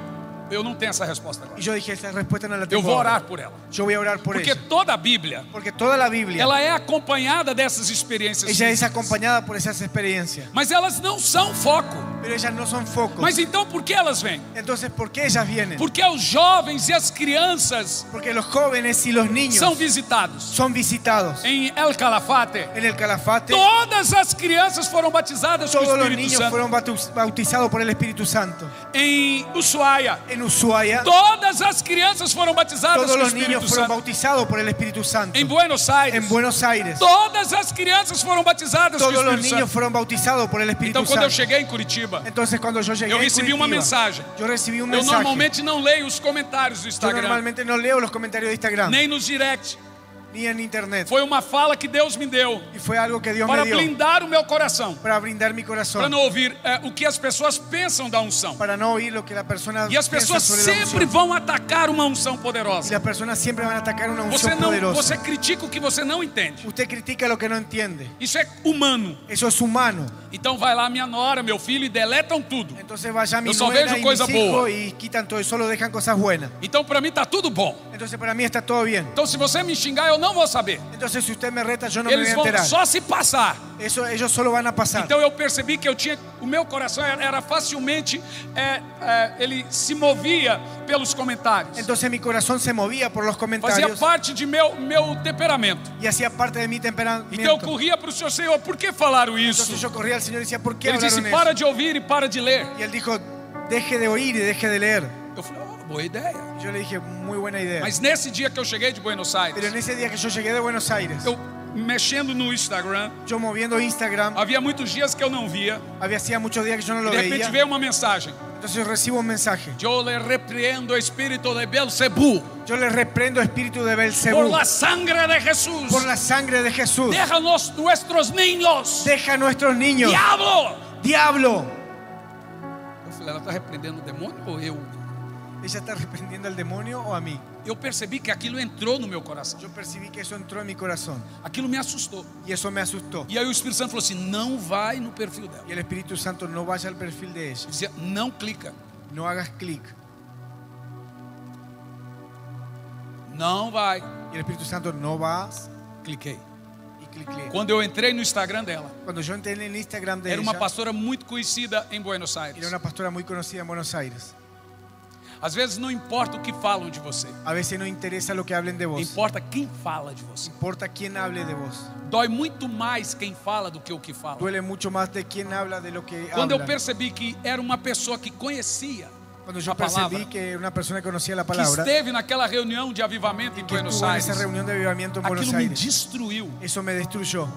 eu não tenho essa resposta agora. Y yo dije, esa respuesta no la Eu tengo vou ahora. orar por ela. Yo voy a orar por Porque ella. toda a Bíblia, Porque toda la Biblia, ela é acompanhada dessas experiências ella es físicas. acompañada por esas experiencias. Mas elas não são foco. Pero ellas no son focos. Mas então por que elas vêm? Entonces, ¿por qué ellas vienen? Porque os jovens e as crianças Porque los jóvenes y los niños são visitados. son visitados. Em El Calafate, En el Calafate, todas as crianças foram batizadas com o todos los Espírito niños Santo. fueron bautizados por el Espíritu Santo. Em Ushuaia, En Ushuaia, todas as crianças foram batizadas todos com o los Espírito niños fueron Santo. bautizados por el Espíritu Santo. Em Buenos Aires, En Buenos Aires, todas as crianças foram batizadas com o todos los Espírito niños Santo. fueron bautizados por el Espíritu Então, quando eu Santo. cheguei em Curitiba, Entonces, cuando yo llegué eu a recebi uma Curitiba, mensagem. yo recibí un Eu mensaje. normalmente não leio os comentários do Yo Instagram, normalmente no leo los comentarios de Instagram, nem nos direct. ni en internet. Foi uma fala que Deus me deu Y fue algo que Dios para me dio blindar o meu coração, para brindar mi para corazón, não ouvir o que as pessoas pensam da unção. para no oír lo que la persona E as piensa pessoas sobre la sempre unción. vão atacar uma unção Y poderosa. las personas siempre van a atacar una Você unción não, poderosa. você critica o que você não entende. Usted critica lo que no entiende. Isso é humano. Eso es humano. Então vai lá minha nora, meu filho e deletam tudo. Entonces vaya mi Yo só nuera vejo y coisa mis hijos boa. y quitan todo y solo dejan cosas buenas. Então para mim tá tudo bom. Entonces para mí está todo bien. Então se você me xingar eu não vou saber. Entonces si usted me reta yo no me voy Eles a vão enterar. só se passar. Eso ellos solo van a pasar. Então eu percebi que o meu coração era facilmente, ele se movia pelos comentários. Entonces mi corazón se movía por los Fazia comentarios parte de meu temperamento. y hacía parte de mi Então eu temperamento. corria para o Senhor: por que falaram isso? Entonces yo corría al Señor y decía, ¿por qué Ele disse: hablaron para eso? de ouvir e para de ler. Y él dijo, deje de oír y deje de leer. Eu falei: boa ideia. Yo le dije, muy buena idea. Mas nesse dia que eu cheguei de Buenos Pero Aires, en ese día que yo llegué de Buenos Aires, eu mexendo no Instagram, yo moviendo Instagram, havia muitos dias que eu não via. hacía muchos días que yo no E lo de repente veía. veio uma mensagem: Entonces yo recibo un mensaje. eu le repreendo o espírito de Belzebú Yo le reprendo espíritu de por Belcebú la sangre de Jesús. por la sangre de Jesús. Déjanos nuestros niños. Deja a nuestros niños. Diablo! Diablo. Eu falei: ela está repreendendo o demônio ou eu? ¿Ella está reprendiendo al demonio o a mí? Eu percebi que aquilo entrou no meu coração. Yo percibí que eso entró en mi corazón Aquilo me assustou. y eso me asustó. E aí o Espírito Santo falou assim: não vai no perfil dela. Y el Espíritu Santo, no vaya al perfil de ella. Dizia: não clica. No hagas clic. Não vai. Y el Espíritu Santo, no vas Cliquei. y clic. Quando eu entrei no Instagram dela, Cuando yo entré en el Instagram de era uma ella, pastora muito conhecida em Buenos era Aires. una pastora muy conocida en Buenos Aires. Às vezes não importa o que falam de você, A veces no interesa lo que hablen de vos. importa quem fala de você. Importa quién hable de vos. Dói muito mais quem fala do que o que fala. Duele mucho más de quién habla de lo que Quando eu habla. percebi que era uma pessoa que conhecia Cuando yo a palavra, percibí que una persona que conocía la que palabra, esteve naquela reunião de avivamento em que Buenos estuvo en Aires, esa reunión de avivamiento en Buenos aquilo me Aires, destruiu. eso me destruyó.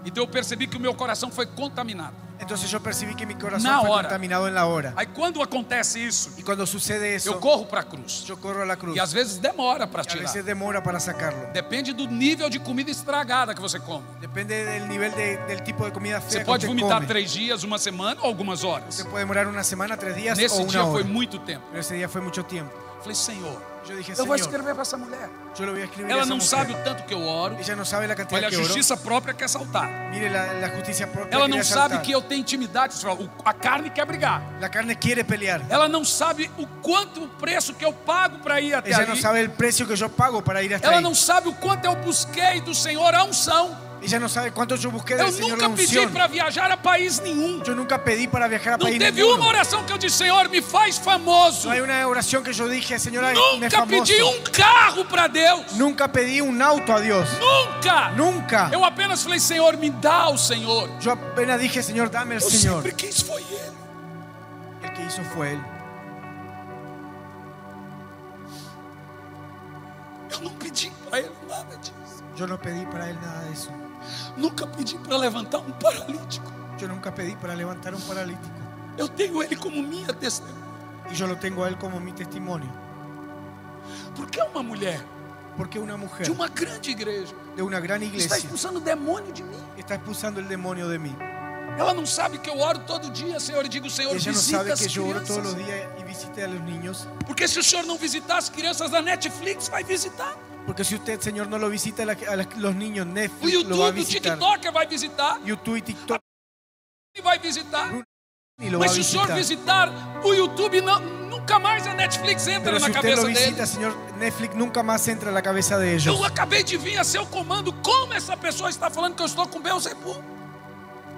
Então eu percebi que o meu coração foi contaminado. Entonces yo percibí que mi corazón Na fue hora. contaminado en la hora. Aí quando acontece isso, Y cuando sucede eu eso, corro para a cruz. yo corro a la cruz. E às vezes demora para Y a tirar. veces demora para sacarlo. Depende do nível de comida estragada que você come. Depende del nivel del tipo de comida Você fea que pode usted vomitar come. 3 dias, uma semana ou algumas horas. Usted puede demorar una semana, 3 días o Nesse una dia foi hora. muito tempo. Pero ese día fue mucho tiempo. Falei, Senhor, Yo dije, eu vou Señor, escrever para essa mulher. yo lo voy a escribir a Ela esa não mujer. sabe o tanto que eu oro. Ella no sabe la cantidad Olha, a que oro. justiça própria quer saltar. Mire la justicia propia. Ela que não quería sabe saltar. que eu tenho intimidade. A carne quer brigar. La carne quiere pelear. Ela não sabe o quanto o preço que eu pago para ir até Ella ali. no sabe el precio que yo pago para ir hasta Ela ahí. não sabe o quanto eu busquei do Senhor a unção. Ella no sabe cuánto yo busqué Eu del Señor la nunca pedi unción. para viajar a país nenhum. Yo nunca pedí para viajar a Não país teve ninguno. uma oração que eu disse, Senhor, me faz famoso. No hay una oración que yo dije, Señor, hazme Nunca famoso. pedi carro para Deus. Nunca pedí un auto a Dios. Nunca. Nunca. Eu apenas falei, Senhor, me dá o Senhor. Yo apenas dije, Señor, dame el Eu Señor. sempre quis, foi Ele. El que hizo fue Él. Eu não pedi para Ele nada disso. Yo no pedí para Él nada de eso. Nunca pedi para levantar um paralítico. Yo nunca pedí para levantar un paralítico. Eu tenho Ele como minha testemunha. Y yo lo tengo a Él como mi testimonio. Porque uma mulher Porque una mujer de uma grande igreja de una gran está iglesia expulsando o demônio de mim. está expulsando el demonio de mí. Ela não sabe que eu oro todo dia, Senhor, e digo, Senhor, Ella no visita sabe as que yo oro todos los crianças. días y visite a los niños. Porque se o Senhor não visitar as crianças da Netflix, vai visitar. Porque si usted, Señor, no lo visita los niños, O Netflix lo va a YouTube, o visitar. TikTok vai visitar. YouTube y TikTok E vai visitar. y lo va a Mas se o Senhor visitar. visitar o YouTube, nunca mais a Netflix entra Pero na si usted cabeça lo dele. visita, Señor, Netflix nunca más entra en la cabeza de ellos. Eu acabei de vir a seu comando. Como essa pessoa está falando que eu estou com Beelzebub?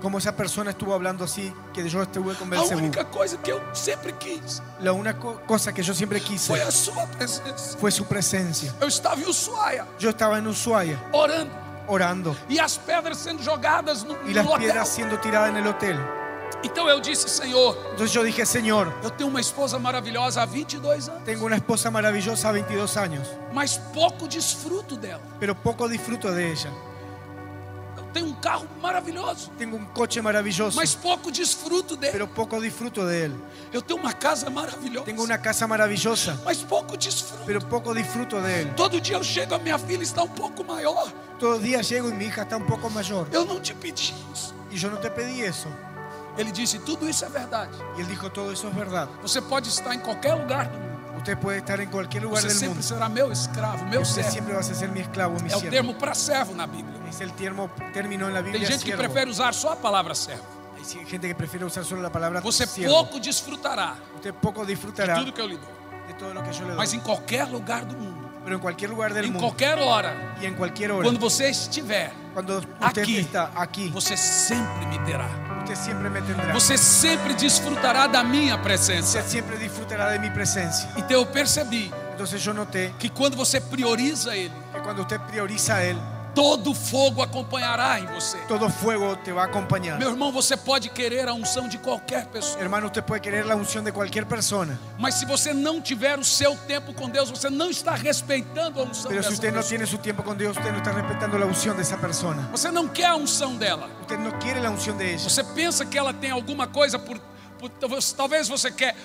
Como esa persona estuvo hablando así, que yo estuve con A Belcebú. única coisa que eu sempre quis La única cosa que yo siempre quise foi a sua presença. fue su presencia. Eu estava em Ushuaia, Yo estaba en Ushuaia orando, orando e as pedras sendo jogadas no y las hotel. piedras siendo tiradas en el hotel. Então eu disse, Senhor, Entonces yo dije, Señor, eu tenho uma esposa maravilhosa há 22 anos, tengo una esposa maravillosa a 22 años, mas pouco desfruto dela. pero poco disfruto de ella. Eu tenho um carro maravilhoso, Tengo un coche maravilloso, mas pouco desfruto dele. pero poco disfruto de él. Eu tenho uma casa maravilhosa, Tengo una casa maravillosa, mas pouco desfruto. pero poco disfruto de él. Todo dia eu chego, a minha filha está um pouco maior. Todos los días llego y mi hija está un poco mayor. Eu não te pedi isso. Y yo no te pedí eso. Ele disse, tudo isso é verdade. Y él dijo, todo eso es verdad. Você pode estar em qualquer lugar do mundo. Usted puede estar en cualquier lugar Você del sempre mundo. será meu escravo, meu Usted servo. siempre vas a ser mi esclavo, mi É o siervo. termo para servo na Bíblia. Es el término en la Tem Biblia, gente que siervo. prefere usar só a palavra servo. Hay gente que prefiere usar solo la palabra Você siervo. pouco desfrutará Usted poco de disfrutará tudo que eu lhe dou. de todo lo que yo le doy. Mas em qualquer lugar do mundo, Pero en cualquier lugar del em mundo qualquer hora, y en cualquier hora, quando você estiver cuando usted aqui, está aquí, você sempre me terá. usted siempre me tendrá. Você sempre desfrutará da minha presença. Usted siempre disfrutará de mi presencia. Então eu percebi Entonces yo noté que quando você prioriza Ele, que cuando usted prioriza a Él, todo fogo acompanhará em você. todo fuego te va a acompañar. Meu irmão, você pode querer a unção de qualquer pessoa, Hermano, usted puede querer la unción de cualquier persona, mas se você não tiver o seu tempo com Deus, você não está respeitando a unção pero si dessa usted no pessoa. tiene su tiempo con Dios, usted no está respetando la unción de esa persona. Você não quer a unção dela. Usted no quiere la unción de ella. Você pensa que ela tem alguma coisa talvez você quer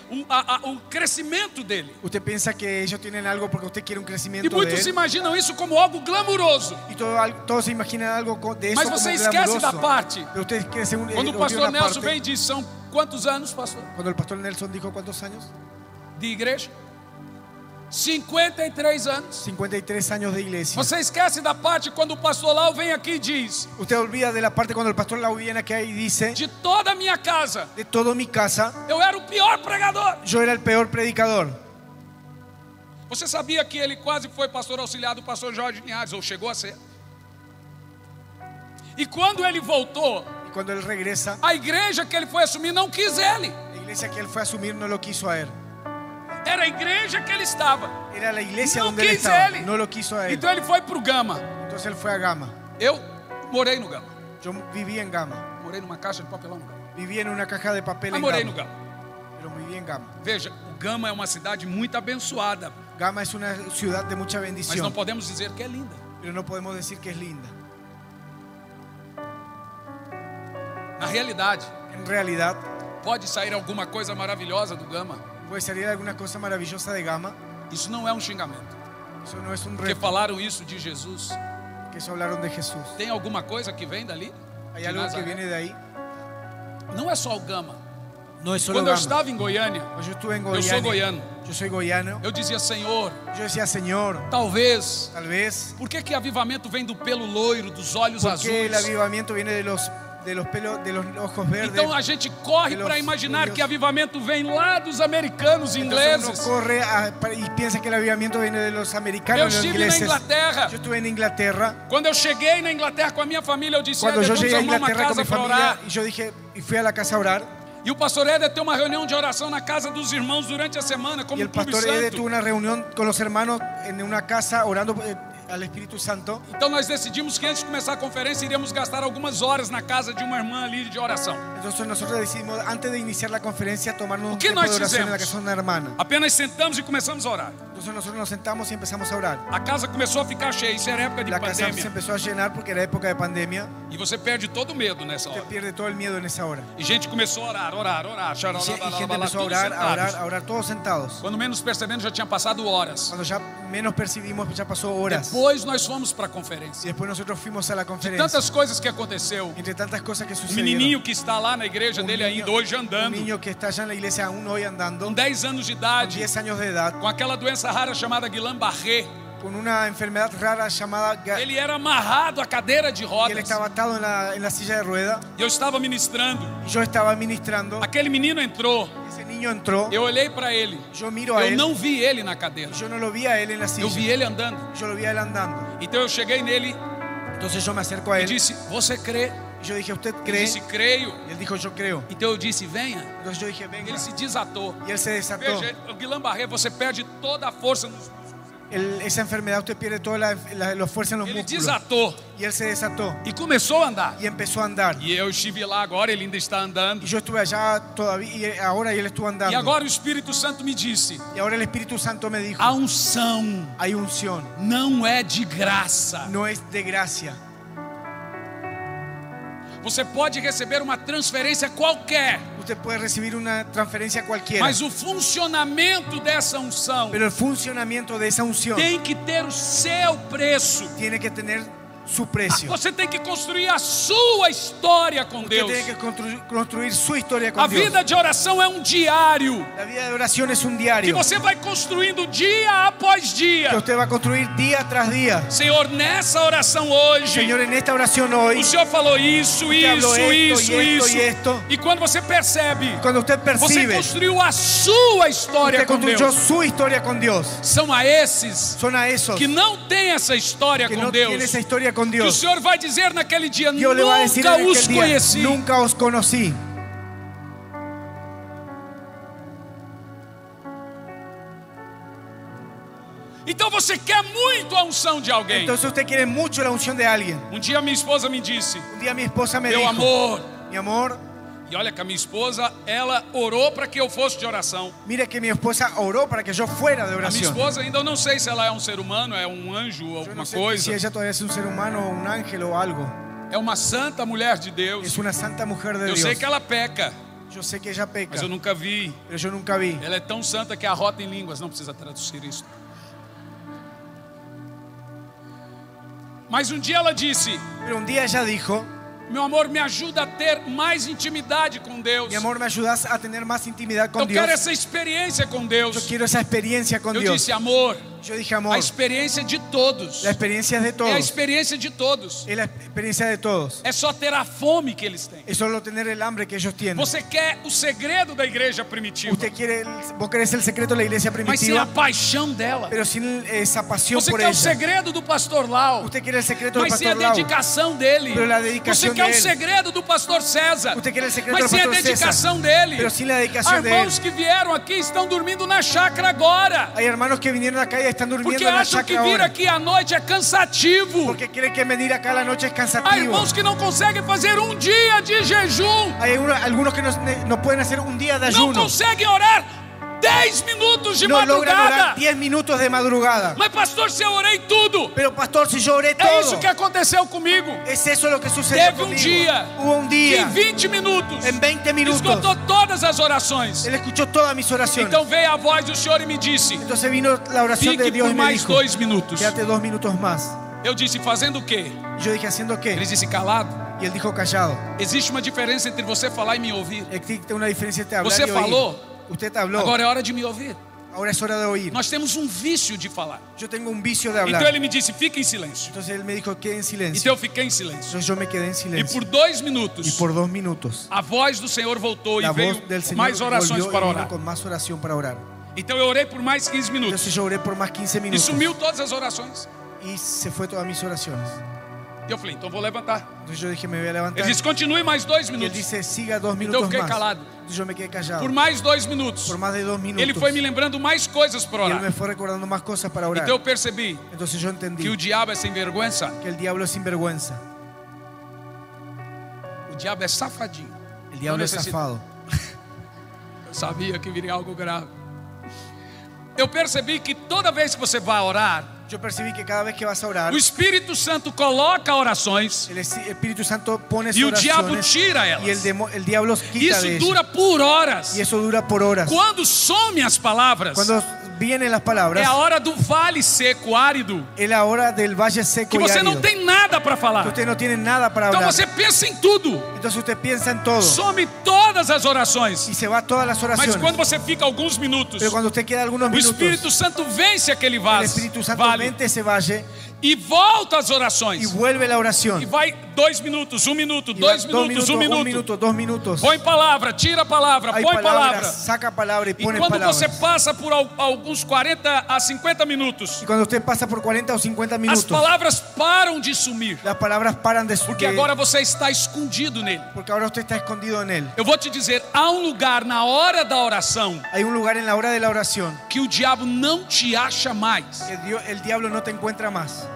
o crescimento dele. Usted piensa que ellos tienen algo porque usted quiere un E crecimiento de muitos él. imaginam isso como algo glamuroso. Y todos se imaginan algo de eso Mas como você esquece da glamuroso. parte. Pero usted crece Quando o pastor Nelson vem e diz, são quantos anos, pastor, Cuando el pastor Nelson dijo cuántos años, de igreja? 53 anos. 53 años de iglesia. Você esquece da parte quando o pastor Lau vem aqui e diz, Usted olvida de la parte cuando el pastor Lau viene aquí y dice, de toda a minha casa, de toda mi casa, eu era o pior pregador. yo era el peor predicador. Você sabia que ele quase foi pastor auxiliar do pastor Jorge Linhares, ou chegou a ser? E quando ele voltou, Y cuando él regresa, a igreja que ele foi assumir não quis ele. la iglesia que él fue a asumir no lo quiso a él. Era a igreja que ele estava. Era la iglesia Não donde él quis estaba, ele. no lo quiso a él. Então ele foi para o Gama. Entonces él fue a Gama. Eu morei no Gama. Yo viví en Gama. Morei numa caixa de papelão no Gama. Viví en una caja de papel Mas en morei no Gama. Gama. Pero viví en Gama. Veja, o Gama é uma cidade muito abençoada, Gama es una ciudad de mucha mas não bendición. podemos dizer que é linda. Pero no podemos decir que es linda. Na realidade, En En realidad, pode sair alguma coisa maravilhosa do Gama. puede salir alguna cosa maravillosa de Gama. Isso não é um xingamento. Eso no es un Porque reto. falaram isso de Jesus. Que eso hablaron de Jesús. Tem alguma coisa que vem dali? Hay De algo que Nazaré? viene de ahí. Não é só o Gama. No es solo Quando eu Gama. estava em Goiânia, Yo estuve en eu sou Goiânia. goiano. Yo soy goiano. Eu dizia, Senhor, Yo decía, Señor, talvez, tal vez, por que avivamento vem do pelo loiro, dos olhos porque el azuis? avivamiento viene de los pelos, de los ojos verdes. Então a gente corre para imaginar que avivamento vem lá dos americanos e Entonces uno ingleses. corre y piensa que el avivamiento viene de los Eu americanos y los estive na ingleses. Inglaterra. Yo estuve en Inglaterra. Quando eu cheguei na Inglaterra com a minha família, eu disse, Cuando Éder, yo vamos llegué a arrumar uma Inglaterra con casa mi para familia, orar. y yo dije, y fui a la casa a orar. E o pastor Éder tem uma reunião de oração na casa dos irmãos durante a semana, como Y um el clube pastor Ede santo. tuvo una reunión con los hermanos en una casa orando al Espíritu Santo. Então nós decidimos que antes de começar a conferência iríamos gastar algumas horas na casa de uma irmã ali de oração. Entonces nosotros decidimos, antes de iniciar la conferencia, tomarnos un ¿Qué tiempo de nós oración en la fizemos? casa de una hermana. Apenas sentamos e começamos a orar. Entonces nosotros nos sentamos y empezamos a orar. A casa começou a ficar cheia, isso era época de La casa se pandemia. empezó a llenar porque era época de pandemia. E você perde todo o medo nessa Te hora. pierde todo el miedo en esa hora. E gente começou a orar, Y gente empezó a tudo orar, sentados. a orar, todos sentados. Quando menos percebendo já tinha passado horas. Cuando ya menos percibimos, ya pasó horas. Depois nós fomos para a Y conferência. después nosotros fuimos a la De conferencia. tantas coisas que aconteceu. Entre tantas cosas que Um sucedieron. menininho que está lá na igreja dele ainda hoje un andando, niño que está allá en la iglesia aún hoy andando, com 10 anos de con idade, 10 años de edad, com aquela doença rara chamada Guillain-Barré. con una enfermedad rara llamada Ele era amarrado à cadeira de y él rodas. estaba atado en la silla de rueda. E eu estava ministrando. Y yo estaba ministrando. Aquele menino entrou. Ese niño entró. Eu olhei para ele. Yo miro a Eu él. não vi ele na cadeira. Yo no lo vi a él en la Eu vi silla. ele andando. Yo lo vi a él andando. Então eu cheguei nele Entonces yo me acerco a e él. disse: Você crê? Y yo dije, ¿usted Ele cree? disse: Creio. Y él dijo, yo creo. Então eu disse: Venha. Entonces yo dije, venga. Ele se desatou. Y él se desató. Veja, o Guillain-Barré, você perde toda a força nos músculos. Esa enfermedad usted pierde toda la fuerza en los Ele músculos. desatou Y él se desató. e começou a andar. Y empezó a andar. E eu estive lá agora, ele ainda está andando. Y yo estuve allá todavía, y ahora y él estuvo andando. E agora o Espírito Santo me disse: Y ahora el Espíritu Santo me dijo, a unção hay unción, não é de graça. no es de gracia. Você pode receber uma transferência qualquer, Usted puede recibir una transferencia cualquiera, mas o funcionamento dessa unção pero el funcionamiento de esa unción tem que ter o seu preço. tiene que tener su precio. Você tem que construir a sua história com Usted Deus. tiene que construir su historia con A Dios. vida de oração é um diário La vida de oración es un que diario você vai construindo dia após que dia. usted va a construir día tras día. Senhor, nessa oração hoje, Señor, en esta oración hoy, o Senhor falou isso, Usted habló isso, esto, y esto, isso. y esto. E quando você percebe, cuando usted você percibe, construiu a sua história usted com construyó Deus. su historia con Dios. São a esses Son a esos que não têm essa história que com no Deus, tienen esa historia con que o Dios. Senhor vai dizer naquele dia: Dios le va a decir nunca en os aquel día, conheci. nunca os conocí. Então você quer muito a unção de alguém. Entonces usted quiere mucho la unción de alguien. Um dia minha esposa me disse: Un día mi esposa me meu dijo, amor. mi amor, E olha que a minha esposa, ela orou para que eu fosse de oração. mire que mi esposa oró para que yo fuera de A minha oración. esposa, ainda eu não sei se ela é um ser humano, é um anjo ou Yo alguma no sé coisa. si ella todavía es un ser humano o un ángel o algo. É uma santa mulher de Deus. Es una santa mujer de Eu Dios. sei que ela peca, Yo sé que ella peca, mas eu nunca vi. pero yo nunca vi. Ela é tão santa que arrota em línguas, não precisa traduzir isso. Mas um dia ela disse: Pero un día ella dijo, meu amor, me ajuda a ter mais intimidade com Deus. mi amor, ¿me ayudas a tener más intimidad con Eu Dios? quero essa experiência com Yo Deus. quiero esa experiencia con Eu Dios. disse: amor, Yo dije, a amor, experiência de todos. la experiencia es de É a todos. experiência de todos. Es la experiencia de todos. É só ter a fome que eles têm. Es solo tener el hambre que ellos tienen. Você quer o segredo da igreja primitiva, Usted quiere, vos querés el secreto de la iglesia mas sem a primitiva, paixão dela. pero sin esa pasión Você por quer o ella. segredo do pastor Lau, Usted quiere el secreto del mas sem a pastor Lau. dedicação dele. Pero la Você dedicación quer de o él. segredo do pastor César, Usted quiere el secreto mas del sem a pastor dedicação César, dele. pero sin la Há dedicación de él. irmãos que vieram aqui estão dormindo na chácara agora, Hay hermanos que vinieron acá y están durmiendo porque en la acham que chacra vir ahora, aqui à noite é cansativo. porque creen que venir acá a la noche es Há cansativo. irmãos que não conseguem fazer um dia de jejum, Hay algunos que no pueden hacer un día de não ayuno, conseguem orar 10 minutos de no logran madrugada. orar 10 minutos de madrugada. Mas pastor, se eu orei tudo. Pero pastor, si yo oré É isso todo, que aconteceu comigo. es eso lo que sucedió Teve conmigo. dia Hubo un que em día, 20 minutos en 20 minutos, esgotou todas as orações. él escuchó todas mis oraciones. Então veio a voz do Senhor e me disse: Entonces vino la oración de fique Dios por y me mais dijo, 2 minutos. quédate 2 minutos más. Eu disse: fazendo o quê? Yo dije, ¿haciendo qué? Ele disse: calado. Y él dijo, callado. Existe uma diferença entre você falar e me ouvir. Existe una diferencia entre hablar Você y oír. falou, Usted habló, agora é hora de me ouvir. ahora es hora de oír. Nós temos um vício de falar. Yo tengo un vicio de hablar. Então ele me disse: fique em silêncio. Entonces él me dijo, quede en silencio. Então eu fiquei em silêncio. Entonces yo me quedé en E silencio. por 2 minutos, Y por 2 minutos, a voz do Senhor voltou e la veio voz del Señor mais orações volvió para y vino orar. con más oración para orar. Então eu orei por mais 15 minutos. Entonces yo oré por más 15 E minutos. sumiu todas as orações. Y se fue todas mis oraciones. E eu falei: então vou levantar. Entonces yo dije, me voy a levantar. Ele disse: continue mais 2 Y él minutos. dice, siga 2 Então eu minutos fiquei más. calado. Entonces yo me quedé callado. Por mais 2 minutos, Por más de 2 minutos. ele foi me lembrando mais coisas para Y él orar. me fue recordando más cosas para orar. Então eu percebi Entonces yo entendí que o diabo é sem vergonha. que el diablo es sinvergüenza. O diabo é safadinho. El diablo Não es necessita- zafado. Eu sabia que viria algo grave. Eu percebi que toda vez que você vai orar, Yo percibí que cada vez que vas a orar, o Espírito Santo coloca orações el Espíritu Santo pone e o diabo oraciones tira y elas. el diablo quita Isso de dura ellas. por horas. Y eso dura por horas. Quando some as palavras, Cuando vienen las é palabras, a hora do vale seco, árido, es la hora del valle seco que y você árido. não tem nada para Que falar. usted no tiene nada para Então hablar. você pensa em tudo, Entonces usted piensa en todo some todas as orações. y se va a todas las Mas oraciones. quando você fica alguns minutos, Pero cuando usted queda algunos o minutos, Espírito Santo vence aquele el vaso, Espíritu Santo vale, vence ese valle e volta às y orações. vuelve la E oración. vai 2 minutos, 1 minuto, Y va 2 minutos, 1 un minuto. minuto, 2 minutos. Põe palavra, tira a palavra, Hay põe palavra. palabras, saca palabra y E pone quando palabras. você passa por alguns 40 a 50 minutos, Y cuando usted pasa por 40 o 50 as minutos, palavras param de sumir. las palabras paran de Porque agora você está escondido nele. porque ahora usted está escondido en él. Eu vou te dizer, há um lugar na hora da oração Hay un lugar en la hora de la oración que o diabo não te acha mais. que el diablo no te encuentra más.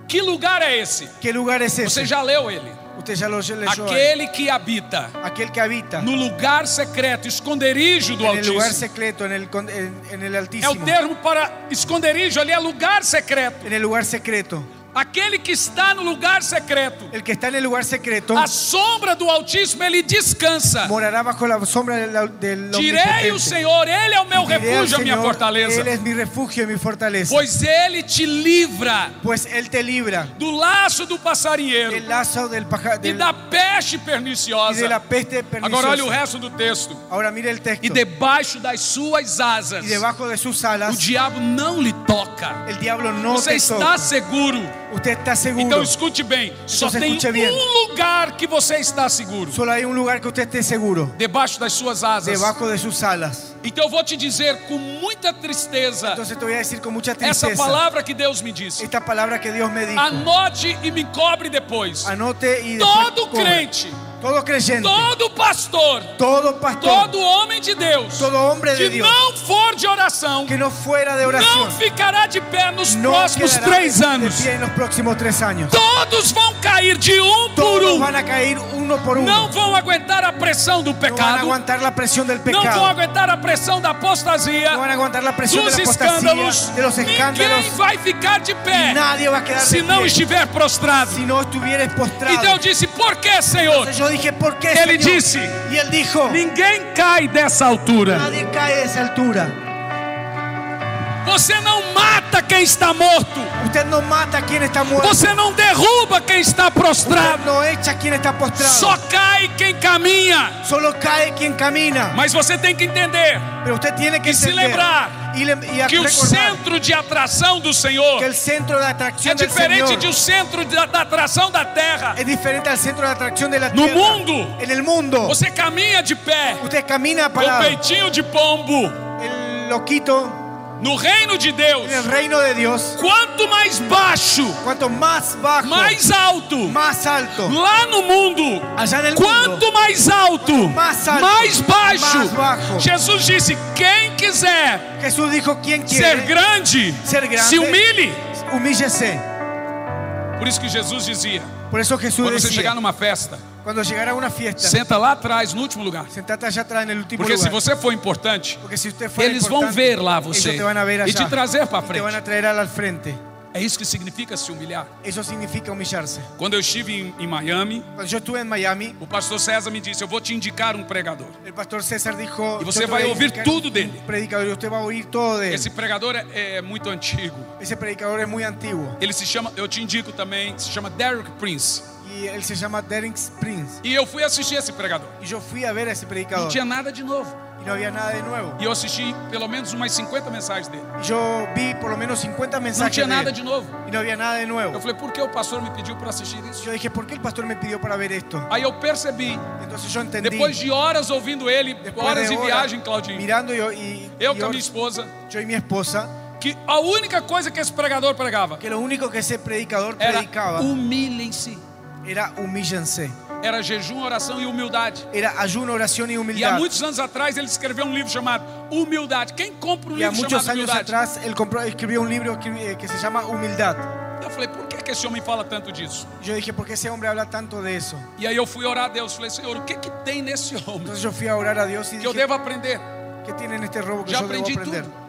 Que lugar é esse? ¿Qué lugar es ese? Você já leu ele? Usted ya lo leyó. Aquele que habita Aquel que habita no lugar secreto, esconderijo do en el lugar Altíssimo. secreto, en el É o Altísimo. termo para esconderijo, ali é lugar secreto. En el lugar secreto. Aquele que está no lugar secreto, El que está en el lugar secreto a sombra do Altíssimo, ele descansa. morará bajo la sombra del Direi o Omnipotente. Senhor, Ele é o meu Diré al refúgio, a minha Señor, fortaleza. Él es mi refugio y mi fortaleza. Pois Ele te livra Pues Él te libra do laço do passarinheiro del lazo del e da peste y de perniciosa. la peste Agora olha o perniciosa. resto do texto. Ahora mire el texto. E debaixo das suas asas, Y debajo de sus o alas, diabo não lhe toca. el diablo no Você te está toca. seguro. Usted está seguro. Então escute bem, só Então, tem escute bem. um lugar que você está seguro. Solo hay un lugar que usted esté seguro. Debaixo das suas asas. Debajo de sus alas. Então eu vou te dizer com muita tristeza Entonces te voy a decir con mucha essa tristeza. palavra que Deus me disse. Esta palabra que Dios me dijo. Anote e me cobre depois. Anote y después Todo cobre. crente, Todo creyente. todo pastor, Todo pastor. todo homem de Deus Todo hombre de que Dios. não for de oração, Que no fuera de oración. não ficará de pé nos No próximos quedará 3 de anos. pie en los próximos 3 años. Todos vão cair de por Todos van a caer uno por uno. Não vão aguentar a pressão do No van a pecado. aguantar la presión del Não pecado. vão aguentar a pressão da apostasia, No van a aguantar la presión de dos la apostasía, escândalos. de los escándalos. Ninguém vai ficar de pé Nadie va a quedar se de não pie estiver prostrado. si no estuvieres postrado. Então eu disse, por que, Senhor? Entonces yo dije, ¿por qué, Ele Señor? disse, Y él dijo, ninguém cai dessa altura. nadie cae de esa altura. Você não mata quem está morto. Usted no mata a quien está muerto. Você não derruba quem está Usted prostrado. no echa a quien está postrado. Só cai quem caminha. Solo cae quien camina. Mas você tem que entender Pero usted tiene que e se entender lembrar y a que o recordar centro de atração do Senhor que el centro de é atracción del diferente Señor do centro da atração da terra. es diferente al centro de atracción de la No tierra. mundo, En el mundo, você caminha de pé, usted camina com parado. peitinho de pombo. El loquito No reino de Deus, en el reino de Dios, quanto mais baixo, cuanto más bajo, mais alto. más alto. Lá no mundo, Allá en el quanto mundo, mais alto, mais alto, mais baixo. mais baixo. Jesus disse: quem quiser Jesús dijo, quien ser quiere grande, ser grande, se humilhe. humíllese. Por isso que Jesus dizia: Por eso Jesús quando você decía, chegar numa festa, cuando llegar a una fiesta, senta lá atrás, no último lugar. sentate allá atrás en el último Porque lugar. se você for importante, Porque si usted fuera eles vão importante, ver lá ellos você te van a ver allá, e te trazer para y te van frente. a traer al frente. É isso que significa se humilhar. Eso significa humillarse. Quando eu estive em Miami, Cuando yo estuve en Miami, o pastor César me disse: eu vou te indicar um pregador. el pastor César dijo, Y você yo te vai voy a ouvir indicar tudo un dele. predicador, y usted va a oír todo de él. Esse pregador é muito antigo. Ese predicador es muy antiguo. Ele se chama, eu te indico também, se chama Derek Prince. Y él se llama Derek Prince. E eu fui assistir esse pregador. Y yo fui a ver a ese Não predicador. tinha nada de novo. Y no había nada de nuevo. E eu assisti pelo menos umas 50 mensagens dele. Y yo vi por lo menos 50 Não mensajes tinha de nada él. de novo. Y no había nada de Eu nuevo. falei: por que o pastor me pediu para assistir isso? Yo dije, ¿por qué el pastor me pidió para ver esto? Aí eu percebi, Entonces yo entendí. depois de horas ouvindo ele, Después horas de de horas, viagem, Claudinho, mirando eu com a minha yo esposa, y mi esposa, que a única coisa que esse pregador pregava que lo único que ese predicador era predicaba humilhem-se. era humíllense. Era jejum, oração e humildade. Era ayuno, oración y E há humildad. muitos anos atrás ele escreveu um livro chamado Humildade. Quem compra um Y a livro muchos chamado años Humildade? atrás él escribió un libro que se llama Humildad. Eu falei: por que esse homem fala tanto disso? Yo dije, ¿por qué ese hombre habla tanto de eso? E aí eu fui orar a Deus. Falei: Senhor, o que tem nesse homem Entonces yo fui a orar a Dios y que eu dije, devo aprender? ¿qué tiene en este robo que Ya yo debo aprendí aprender? tudo.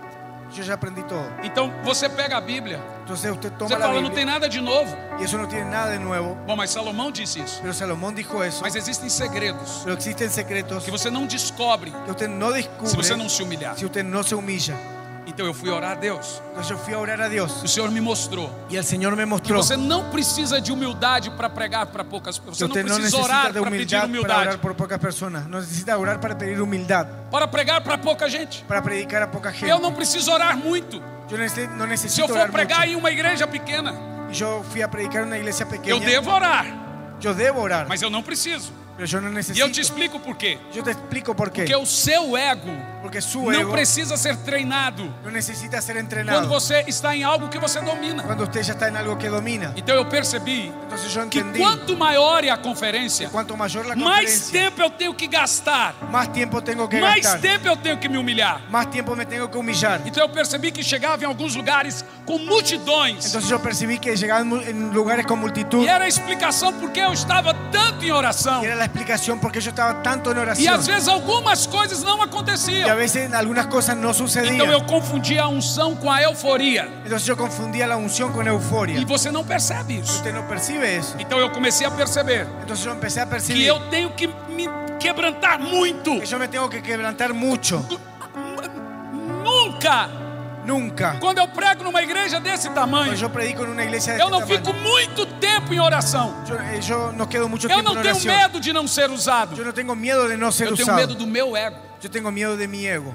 Yo ya aprendí todo. Então você pega a Bíblia, Entonces usted toma você la fala: não tem Biblia nada de novo. y eso no tiene nada de nuevo. Bom, mas Salomão disse isso. Pero Salomón dijo eso. Mas existem segredos Pero existen secretos que você não descobre que usted no se descubre você não se humilhar. si usted no se humilla. Então eu fui orar a Deus. Entonces yo fui a orar a Dios O Senhor me mostrou y el Señor me que mostró você não precisa de humildade para pregar para poucas pessoas. que Você não usted no precisa necesita orar de para pedir humildad para humildade. orar por pocas personas. No necesita orar para pedir humildad, Para pregar para pouca gente. para predicar a poca gente. Eu não preciso orar muito. Yo no Se eu necesito for orar pregar mucho. em uma igreja pequena, Y yo fui a predicar en una iglesia eu pequeña. devo orar, Yo debo orar, mas eu não preciso. pero yo no E eu necesito. te explico por quê. Yo te explico por qué. Porque o seu ego Porque su não ego precisa ser treinado no necesita ser quando entrenado você está em algo que você domina. cuando usted ya está en algo que domina. Então eu percebi Entonces yo que entendí quanto maior é a conferência, cuanto mayor la mais conferencia, tempo eu tenho que gastar, más tiempo tengo que mais gastar, tempo eu tenho que me humilhar. más tiempo me tengo que humillar. Então eu percebi que chegava em alguns lugares com multidões. Entonces yo percibí que llegaba en lugares con multitud E era a explicação porque eu estava tanto em oração. y era la explicación porque yo estaba tanto en E oración às vezes algumas coisas não y a aconteciam. veces algunas cosas no sucedían. Então eu confundia a unção com a euforia. Entonces yo confundía la unción con euforia. E você não percebe isso. Usted no percibe eso. Então eu comecei a perceber Entonces yo empecé a que percibir eu tenho que me quebrantar muito. que yo me tengo que quebrantar mucho. Nunca, Nunca. quando eu prego numa igreja desse tamanho, Cuando yo predico en una iglesia de eu este não fico tamaño, muito tempo em oração. yo no quedo mucho Eu tiempo não en tenho oración. medo de não ser usado. Yo no tengo miedo de no ser Eu tenho usado. medo do meu ego. Yo tengo miedo de mi ego.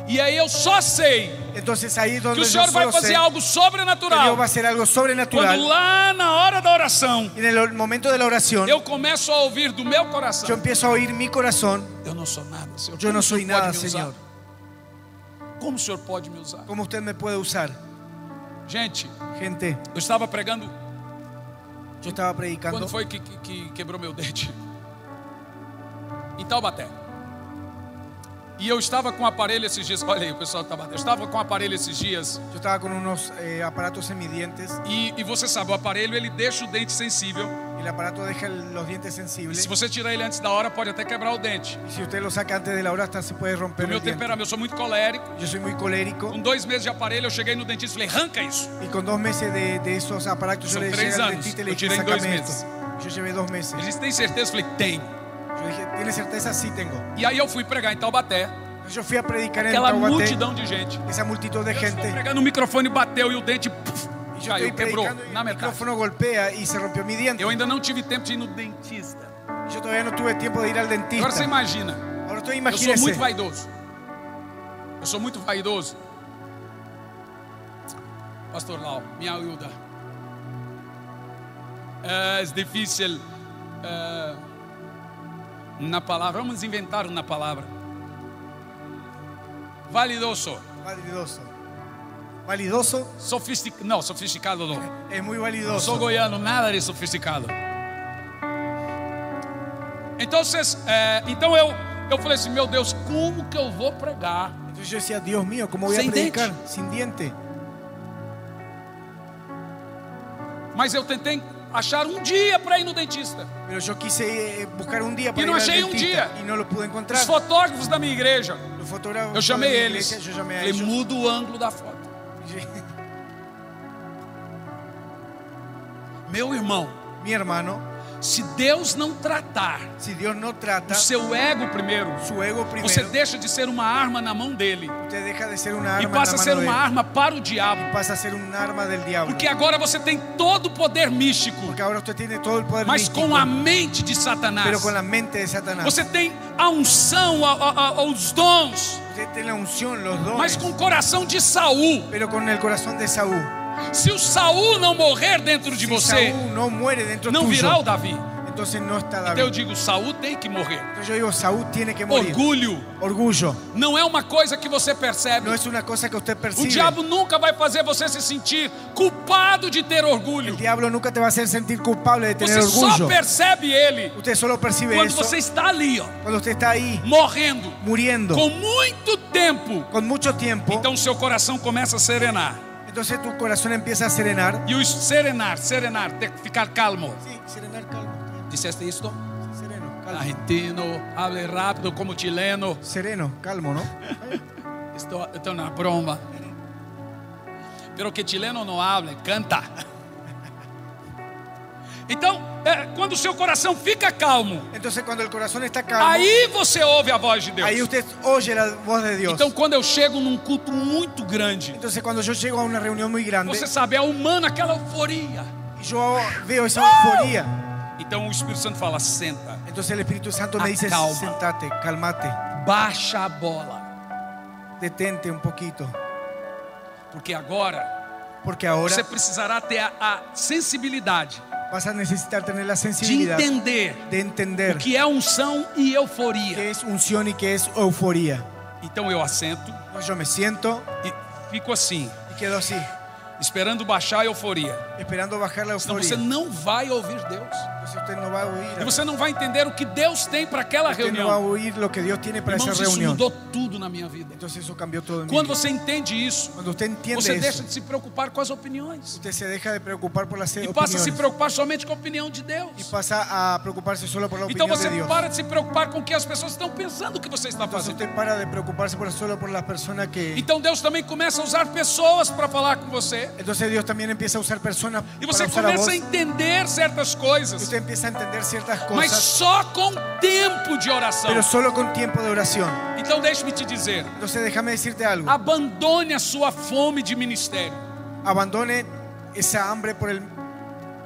E aí eu só sei Entonces ahí es que donde o yo Senhor vai solo fazer sé algo que Dios sobrenatural. va a hacer algo Quando sobrenatural. lá na hora da oração Y en el momento de la oración, eu começo a ouvir do meu yo coração: empiezo a oír mi corazón. eu não sou nada, Senhor. Yo Como no o Senhor soy pode nada, me usar? Señor. Como o Senhor pode me usar? ¿Cómo usted me puede usar? Gente, Gente, eu estava pregando. yo estaba predicando. Quando foi que quebrou meu dente? Em Taubaté. E eu estava com o aparelho esses dias. Olha aí, o pessoal de Taubaté. Eu estava com o aparelho esses dias. Yo estaba con unos aparatos semidientes. E você sabe, o aparelho ele deixa o dente sensível. El aparato deja los dientes E sensibles. se você tirar ele antes da hora, pode até quebrar o dente. Y si usted lo saca antes de la hora, hasta se puede O romper meu el diente. temperamento, eu sou muito colérico. Yo soy muy colérico. Com 2 meses de aparelho, eu cheguei no dentista e falei: arranca isso. Y con 2 meses de esos aparatos, yo Son le 3 llegué al anos. dentista y le Eu dije, tirei em 2 sácame meses. esto. Yo llevé 2 meses. Eles têm certeza? Eu falei: tem. Yo dije, ¿tiene certeza? Sí tengo. E aí eu fui pregar em Taubaté. Yo fui a predicar en Aquela Taubaté, multidão de gente. esa multitud de Eu estou gente. pregando, o microfone bateu e o dente puf, Y yo caiu, estoy quebrou predicando y na el metade. micrófono golpea y se rompió mi diente. Eu ainda não tive tempo de ir no dentista. Yo todavía no tuve tiempo de ir al Agora você dentista. imagina, Ahora usted eu sou imagínese. muito vaidoso. Eu sou muito vaidoso. Pastor Lau, me ajuda. É difícil na palavra. Vamos inventar uma palavra. Validoso. Validoso. Validoso Não, sofisticado não. es muy Não validoso. sou goiano, nada de sofisticado. Então eu falei assim: meu Deus, como que eu vou pregar? Entonces yo decía, Dios mío, ¿cómo voy a Sin predicar diente. sin diente? Mas eu tentei achar um dia para ir no dentista. Pero yo quise buscar un día Y para no ir al achei um dentista dia. y no lo pude encontrar. Os fotógrafos da minha igreja, Los fotógrafos eu de chamei mi eles. iglesia, yo llamé a Falei, ellos. muda o ângulo da foto. Meu irmão, Mi hermano, se Deus não tratar si Dios no o trata seu ego primeiro, su ego primero, você deixa de ser uma arma na mão dele usted deja de ser una e arma passa a en la ser mano de uma él. arma para o diabo. Pasa a ser un arma del diablo. Porque agora você tem todo o poder místico, Porque ahora usted tiene todo el poder mas místico, com a mente de Satanás. pero con la mente de Satanás. Você tem a unção, os dons, Usted tiene la unción, los dones, mas com o coração de Saul. pero con el corazón de Saúl. Se o Saul não morrer dentro de Si você, Saúl no muere dentro não tuyo, virá o Davi. entonces no está Então eu David. digo, Saul tem que morrer. Entonces yo digo, Saúl tiene que morir. Orgulho Orgullo não é uma coisa que você percebe. no es una cosa que usted O percibe. diabo nunca vai fazer você se sentir culpado de ter orgulho. El diablo nunca te va a hacer sentir culpable de tener Você só orgullo. percebe ele Usted solo percibe quando eso você está ali, ó, cuando usted está ahí morrendo, muriendo com muito tempo. con mucho tiempo. Então seu coração começa a serenar. Entonces tu corazón empieza a serenar. E o serenar, ter que ficar calmo. Sí, serenar, calmo. Disseste isto? Sereno, calmo. Argentino, hable rápido como chileno. Sereno, calmo, ¿no? Estou na broma. Pero que chileno não habla, canta. Então, quando o seu coração fica calmo, Entonces cuando el corazón está calmo, aí você ouve a voz de Deus. ahí usted oye la voz de Dios. Então, quando eu chego num culto muito grande, Entonces cuando yo llego a una reunión muy grande, você sabe, é humano aquela euforia. y yo veo esa euforia, Então o Espírito Santo fala, senta, entonces el Espíritu Santo me dice, Acalma. sentate, calmate, baixa a bola. detente un poquito, Porque agora porque ahora você precisará ter a sensibilidade vas a necesitar tener la de sensibilidad entender de entender o que é unção e euforia. qué es unción y qué es euforia. Então eu assento Entonces yo me siento e fico assim, y quedo así, esperando baixar a euforia. esperando bajar la Senão euforia. você não vai ouvir Deus. Entonces usted no va a oír, E você não vai entender o que Deus tem para aquela usted no va a reunião. oír lo que Dios tiene para Irmãos, esa isso reunión. mudou tudo na minha vida. Entonces eso cambió todo en mi Quando vida. você entende isso, Cuando usted entiende você eso, deixa de se preocupar com as opiniões usted se deja de preocupar por las e passa a se opiniones preocupar somente com a opinião de y Deus. pasa a preocuparse solo por la Então opinión você de Dios. para de se preocupar com o que as pessoas estão pensando que você está Entonces fazendo. usted para de preocuparse solo por las personas que... Então Deus também começa a usar pessoas para falar com você. Entonces Dios también empieza a usar personas E para você usar a voz. começa a entender certas Y coisas, usted empieza a entender ciertas mas cosas, só com tempo de oração. pero solo con tiempo de oración. Então deixe-me te dizer, Entonces déjame decirte algo. abandone a sua fome de ministério. Abandone esa hambre por el...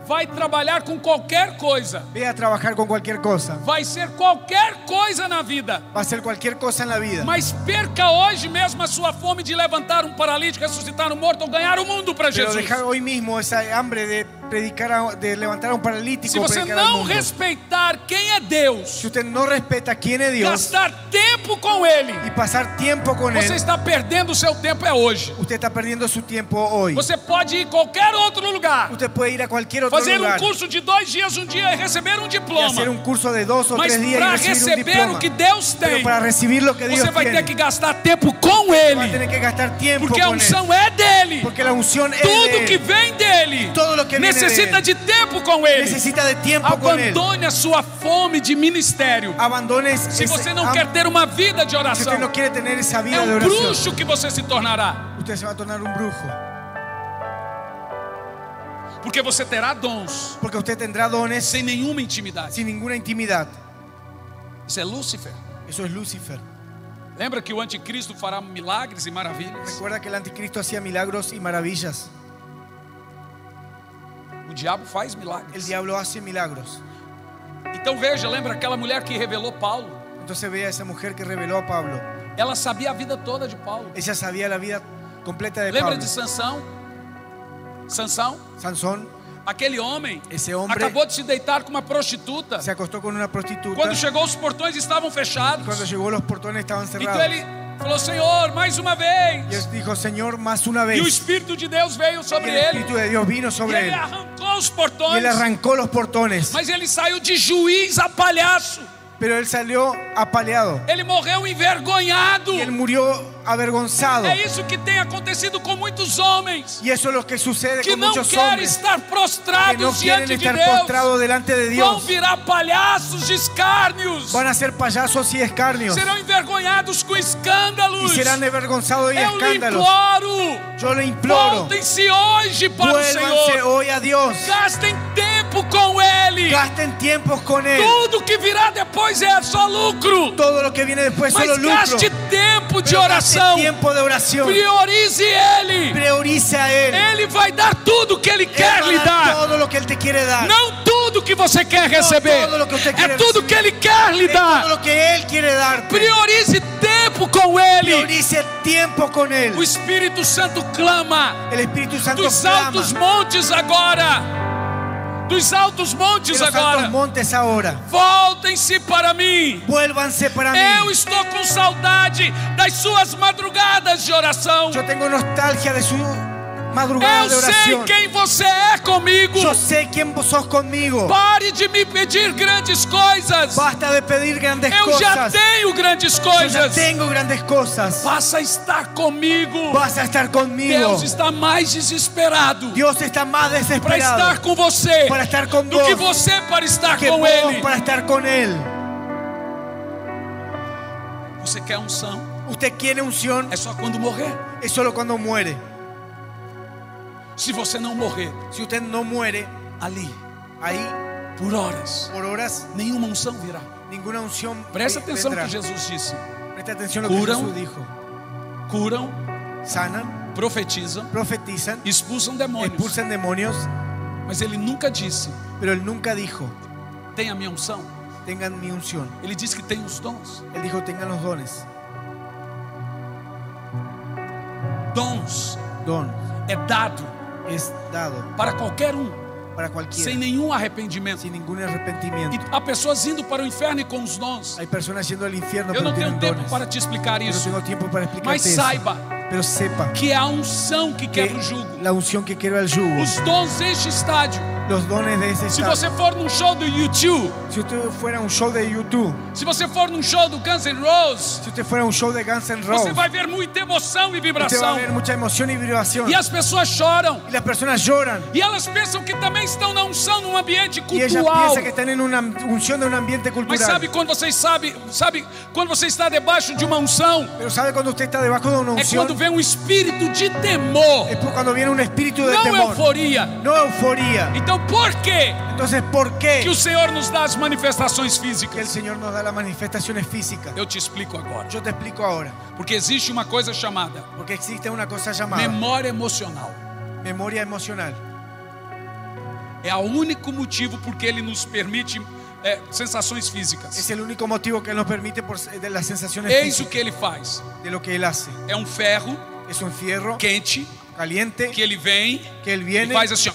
Vai trabalhar com qualquer coisa. Ve a trabajar con cualquier cosa. Vai ser qualquer coisa na vida. Va a ser cualquier cosa en la vida. Mas perca hoje mesmo a sua fome de levantar um paralítico, ressuscitar um morto ou ganhar o mundo para Pero Jesus. deja hoy mismo esa hambre de predicar, de levantar a un paralítico. Se você predicar al não mundo. respeitar quem é Deus, Si usted no respeta quién es Dios gastar tempo com Ele, y pasar tiempo con você Él, está perdendo o seu tempo hoje. usted está perdiendo su tiempo hoy. Você pode ir em qualquer outro lugar, Usted puede ir a cualquier otro fazer lugar curso de 2 dias, um dia e receber um y diploma. hacer un curso de 2 o Mas 3 días y para recibir un receber diploma. o que Deus Pero tem, para recibir lo que Dios você vai tiene, ter que gastar tempo com va a Ele, tener que gastar tiempo porque a con Él. unção é dele. Porque la unción es Tudo de que Él. vem dele Todo lo que viene necessita de de tempo com Ele. Necesita de tiempo con Él. Abandone a sua fome de ministério. Abandone Se ese você não hambre. quer ter uma vida de Si oração, usted no quiere tener esa vida é de um oración, bruxo que você se tornará. usted se va a tornar un brujo. Porque você terá dons Porque usted tendrá dones sem nenhuma intimidade. sin ninguna intimidad. Isso é Lúcifer. Eso es Lucifer. Lembra que o anticristo fará milagres e maravilhas? Recuerda que el anticristo hacía milagros y maravillas. O diabo faz El milagres. diablo hace milagros. Então veja, lembra aquela mulher que revelou Paulo? Entonces ve a esa mujer que reveló a Pablo. Ela sabia a vida toda de Paulo. Ella sabía la vida completa de Lembra Pablo. de Sansão? Sansão, Sansón, aquele homem, ese hombre acabou de se deitar com uma prostituta. se acostó con una prostituta. Quando chegou, os portões estavam fechados. Cuando llegó los portones estaban Então cerrados. ele falou: Senhor, mais uma Y vez. él dijo, Señor, más una E o vez. Espírito de Deus veio Y sobre el ele. Espíritu de Dios vino E sobre ele él. arrancou os Y él portões. arrancó los portones. Mas ele saiu de juiz a palhaço. Pero él salió apaleado. Ele morreu envergonhado. Y él murió avergonzado. É isso que tem acontecido com muitos homens Y eso es lo que sucede que con não muchos querem hombres estar que no prostrados quieren diante de estar Deus. postrados delante de Vão Dios. virar palhaços de escárnios. Van a ser payasos y escarnios. Serão envergonhados com Y escândalos. serán avergonzados y Eu lhe escándalos. imploro. Yo le imploro. Voltem-se hoje para o Vuélvanse Senhor. hoy a Dios. Gastem tempo com Ele. Gasten tiempos con Él. Tudo que virá depois é só lucro. Todo lo que viene después Mas solo lucro. gaste tempo de Pero gaste oração. tiempo de oración. Priorize Ele. Priorice a Él. Ele vai dar tudo que Ele Él quer va a lhe dar dar. todo lo que Él te quiere dar. Não tudo que você quer receber. todo lo que usted É quiere tudo que Ele quer lhe Es todo dar. lo que Él quiere darte. Priorize tempo com Ele. Priorice tiempo con Él. O Espírito Santo clama El Espíritu Santo dos clama altos montes agora. Dos altos de montes los altos agora. montes ahora. Voltem-se para mim. Vuélvanse para mí. Eu estou com saudade das suas madrugadas de oração. Yo tengo nostalgia de su madrugada Eu de sei oración. quem você é comigo. Yo sé quién vos sos conmigo. Pare de me pedir grandes coisas. Basta de pedir grandes Eu já cosas. tenho grandes Yo ya coisas. tengo grandes cosas. Passa a estar comigo. Vas a estar conmigo. Deus está mais desesperado Dios está más para desesperado estar com você para estar con do vos que você para estar que com vos Ele. para estar con Él. Você quer unção? Usted quiere unción, É só quando morrer. es solo cuando muere. Se você não morrer Si usted no muere ali ahí por horas, por horas, nenhuma unção virá. ninguna unción Presta atenção no vendrá. que Jesus disse. Presta atención a lo que Curan. Jesús dijo. Curam, Sanan, profetizam, profetizan, expulsam demônios. expulsan demonios, Mas ele nunca disse: pero Él nunca dijo, tem a minha unção. tengan mi unción. Ele disse que tem os dons. Él dijo, tengan los dones. Dons Don é dado es dado para qualquer um, para cualquiera, sem nenhum arrependimento. sin ningún E arrepentimiento. há pessoas indo para o inferno e com os dons. Hay personas yendo al infierno, Eu pero não tenho tienen tempo dones. para te explicar Yo no isso. tengo tiempo para Mas explicarte eso. saiba Pero sepa que é a unção que quebra o que jugo. la unción que quiero al yugo, Os dons deste estádio. los dones de ese Se estado. você for num show do U2, Si usted fuera a un show de YouTube, se você for num show do Guns N' Roses, si usted fuera a un show de Guns N' você Roses, vai ver muita emoção e usted va a vibração. ver mucha emoción y vibración. E as pessoas choram. Y las personas lloran. E elas pensam que também estão na unção num ambiente Y ellas cultural. piensan que están en una unción de un ambiente Mas cultural. sabe quando vocês sabe quando você está debaixo de uma unção? Pero ¿sabe cuando usted está debajo de una É unción? quando vem um espírito de temor, Es cuando viene un espíritu de não temor, euforia. no euforia. Então por quê Entonces, ¿por que qué o Senhor nos dá as manifestações que el físicas? Señor nos da las manifestaciones físicas? Eu te explico agora. Yo te explico ahora. Porque existe uma coisa chamada Porque existe una cosa llamada memória emocional. memoria emocional. É o único motivo porque ele nos permite sensações físicas. Es el único motivo que Él nos permite de las sensaciones Eis o físicas, que ele faz. de lo que Él hace. É um ferro Es un fierro quente caliente que ele vem que Él e viene faz assim, ó,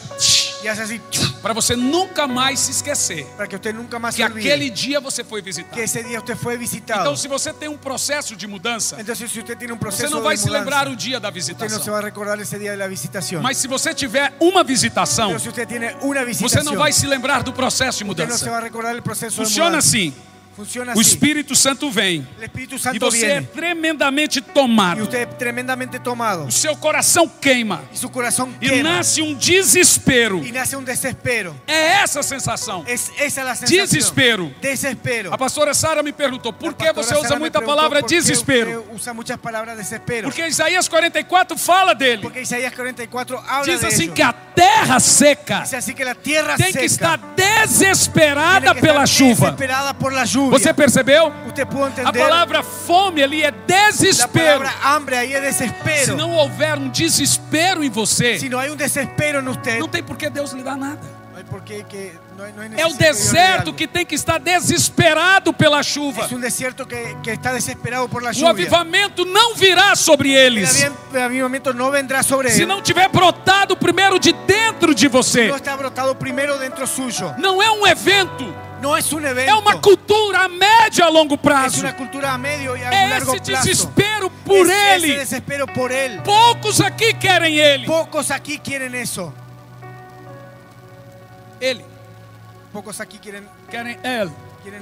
y hace así para você nunca mais se esquecer para que usted nunca más que se olvide aquele dia você foi visitar. que ese día usted fue visitado. Então, se você tem um processo de mudança, Entonces, si usted tiene un você proceso não vai de se lembrar mudanza, o dia da usted no se visitação. va a recordar ese día de la visitación. Mas se você tiver uma visitação, Pero si usted tiene una você visitación, não vai se lembrar do processo de usted no se mudança. va a recordar el proceso Funciona de mudanza. assim: Funciona o así. Espírito Santo vem El Espíritu e Santo você é viene tremendamente y tomado. usted es tremendamente tomado O seu coração queima y su corazón e quema nasce um desespero. y nace un desespero. É essa a sensação. Es esa la sensación. Desespero. Desespero. A pastora Sara me perguntou: por La que pastora você usa Sara me muita preguntó palavra por qué desespero? usted usa muchas palabras desespero. Porque Isaías 44 fala dele. Porque Isaías 44 habla Diz de assim ello. que a terra seca Dice así que la tierra tem seca que estar tiene desesperada que pela estar chuva. desesperada por la lluvia. Você percebeu? Usted pudo A entender palavra fome ali é la desespero. palabra hambre ahí es desespero. Se não houver um desespero em você, Si no hay un desespero en usted, não tem por que Deus lhe dar nada. no hay por qué no hay É o necesidad que Dios le dé deserto algo. que tem que estar desesperado pela chuva. Es un desierto que está desesperado por la O lluvia. avivamento não virá sobre eles El avivamiento no vendrá sobre se él. não tiver brotado primeiro de dentro de você. No está brotado primero dentro suyo. Não é um evento, No es un evento. é uma cultura a médio e a longo Es prazo. una cultura a medio y a É largo esse plazo. desespero por Es Ele. ese desespero por él. Poucos aqui querem Ele. Pocos aquí quieren eso. Ele. Pocos aquí quieren Querem Ele.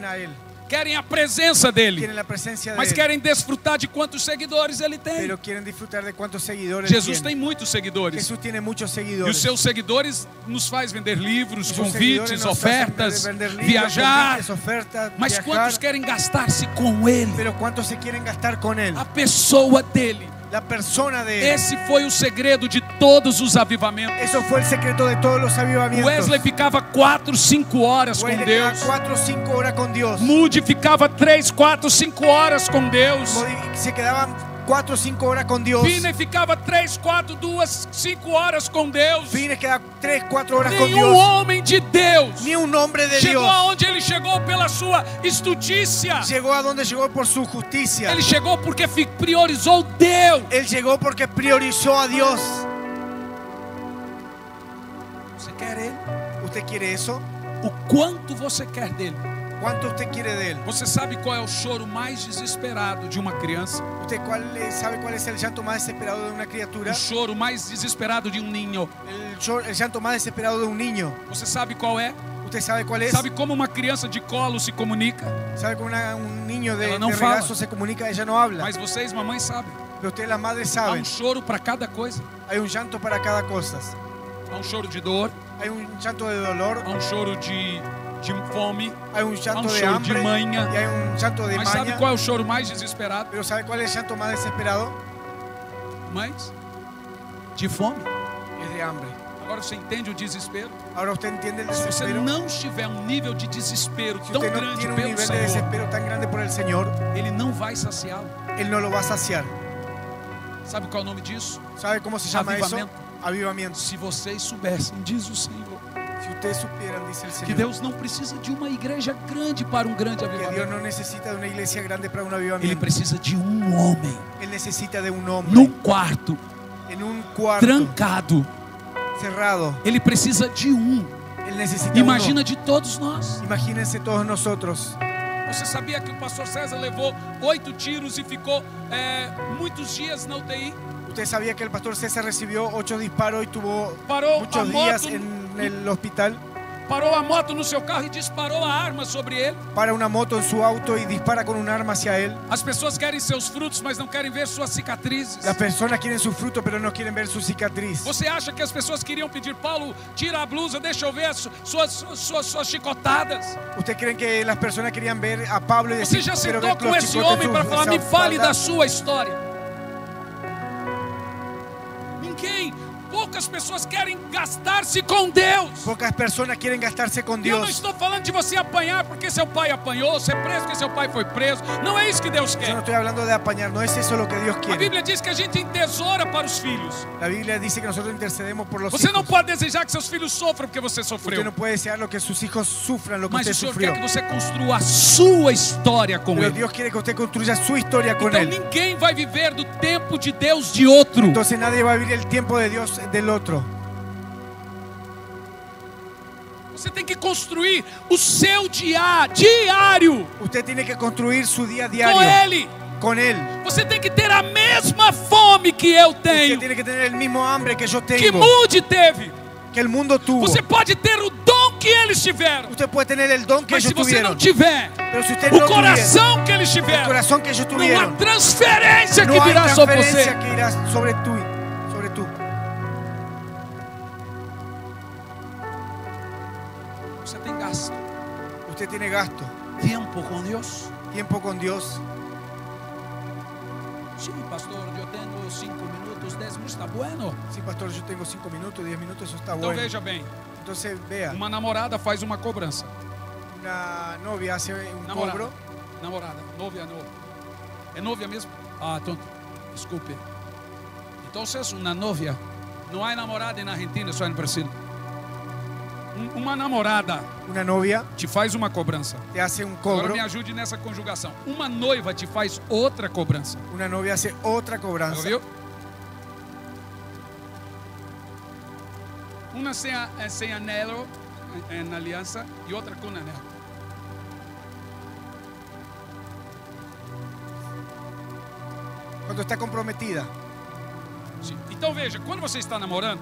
a él. querem a presença dele, quieren la presencia de mas él, querem desfrutar de quantos seguidores ele tem. pero quieren disfrutar de cuántos seguidores Jesus tiene. tem muitos seguidores. Jesús tiene muchos E os seguidores. seus seguidores nos faz vender livros, Y sus convites, seguidores nos hacen ofertas, vender libros, viajar. convites, ofertas, Mas viajar. quantos querem gastar-se com ele? Pero cuántos se quieren gastar con él. A pessoa dele. La persona de él. Esse foi o segredo de todos os avivamentos. Eso fue el secreto de todos los avivamientos. Wesley ficava 4, 5 horas com Wesley quedaba Deus. 4 o 5 horas con Dios. Moody ficava 3, 4, 5 horas com Deus. Se quedaban 4 o 5 horas con Dios. Finney ficava 3, 4, 2, 5 horas com Deus. Finney quedaba 3, 4 horas con Nenhum Dios. homem de Deus Ni un hombre de chegou Dios aonde ele chegou pela sua estutícia. llegó a donde llegó por su justicia. Ele chegou porque priorizou Deus. Él llegó porque priorizó a Dios. Você quer ele? ¿Usted quiere eso? O quanto você quer dele? ¿Cuánto usted quiere de él? Você sabe qual é o choro mais desesperado de uma criança? ¿Usted sabe cuál es el llanto más desesperado de una criatura? O choro mais desesperado de um ninho. El llanto más desesperado de un niño. Você sabe qual é? ¿Usted sabe cuál es? Sabe como uma criança de colo se comunica? ¿Sabe cómo un niño de Ela não fala. regazo se comunica? Ella no habla. Mas vocês, mamães, sabem. Pero ustedes las madres Há saben. um choro para cada coisa. Hay un llanto para cada cosa. Há um choro de dor, Hay un llanto de dolor. há um choro de fome. Hay un llanto de choro de hambre. manha. Y hay un llanto de Mas sabe maña. qual é o choro mais desesperado? Pero ¿sabe cuál es el llanto más desesperado? Mães? De fome. Es de hambre. Agora você entende o desespero? Ahora usted entiende el Se você desespero. não estiver um nível de desespero Si tão usted no grande tiene un pelo nivel de Senhor, desespero tan grande por el Señor, Ele não vai saciá-lo. Él no lo va a saciar. Sabe qual é o nome disso? ¿Sabe cómo se llama eso? Avivamiento. Avivamiento. Se vocês soubessem, diz o Senhor, Si ustedes supieran, dice el que Señor, Deus não precisa de uma igreja grande para um grande que Dios avivamento. no necesita de una iglesia grande para un Ele avivamiento. precisa de um homem Él necesita de un hombre num quarto, en un cuarto trancado. cerrado. Ele precisa de um. Él necesita uno. Imagina de todos nós. Imagínense todos nosotros. Você sabia que o pastor César levou 8 tiros e ficou muitos dias na UTI? ¿Usted sabía que el pastor César recibió 8 disparos y tuvo Parou a muchos días moto, en el hospital? parou a moto no seu carro e disparou a arma sobre ele. Para una moto en su auto y dispara con un arma hacia él. As pessoas querem seus frutos, mas não querem ver suas cicatrizes. Las personas quieren su fruto, pero no quieren ver su cicatriz. Você acha que as pessoas queriam pedir, Paulo, tira a blusa, deixa eu ver as suas chicotadas? ¿Usted cree que las personas querían ver a Pablo y Você decir, já "Quiero sentou ver com los esse chicotes homem de para su falar, me fale espalda"? da sua história? Ninguém. Poucas pessoas querem gastar-se com Deus. Pocas personas quieren gastarse con E eu não Dios. estou falando de você apanhar porque seu pai apanhou, ser preso porque seu pai foi preso. Não é isso que Deus Yo no quer. estoy hablando de apañar, no es eso lo que Dios A quiere. Bíblia diz que a gente entesoura para os filhos. La Biblia dice que nosotros intercedemos por los Você não hijos. pode desejar que seus filhos sofram porque você Usted sofreu. no puede desear lo que sus hijos sufran, lo que Mas usted o Senhor sufrió. quer que você construa a sua história com Pero Ele. Dios quiere que usted construya su historia con Então Él. ninguém vai viver do tempo de Deus de outro. Entonces nadie va a vivir el tiempo de Dios del otro. Você tem que construir o seu diário Usted tiene que construir su día a com diario Ele. con Él. Você tem que ter a mesma fome que eu Usted tenho, tiene que tener el mismo hambre que yo que tengo, Moody teve. que el mundo tuvo. Você pode ter o dom que eles tiveram, Usted puede tener el don que mas se ellos você não tuvieron. tiver Pero si usted o no tuviera coração que eles el tiveram, corazón que ellos não há tuvieron, transferência no que hay virá sobre você. transferencia que irá sobre tú. Você tem gasto Usted tiene gasto, tempo com Deus. tiempo con Dios. Sim, pastor, eu tenho 5 minutos, 10 minutos, está bueno. Sí, pastor, yo tengo 5 minutos, 10 minutos, eso está Então bueno. veja bem, Entonces vea, uma namorada faz uma cobrança. una novia hace un Namorada, cobro. namorada, novia, novia. É novia mesmo? Ah, então, desculpe. Então, uma novia, não há namorada na Argentina, só no Brasil. Uma namorada Una novia te faz uma cobrança. te hace un Agora cobro, me ajude nessa conjugação. Uma noiva te faz outra cobrança. una novia hace otra cobranza. Viu? Uma sem anelo, em aliança, e outra com anelo. Cuando está comprometida. Sim. Então veja, quando você está namorando,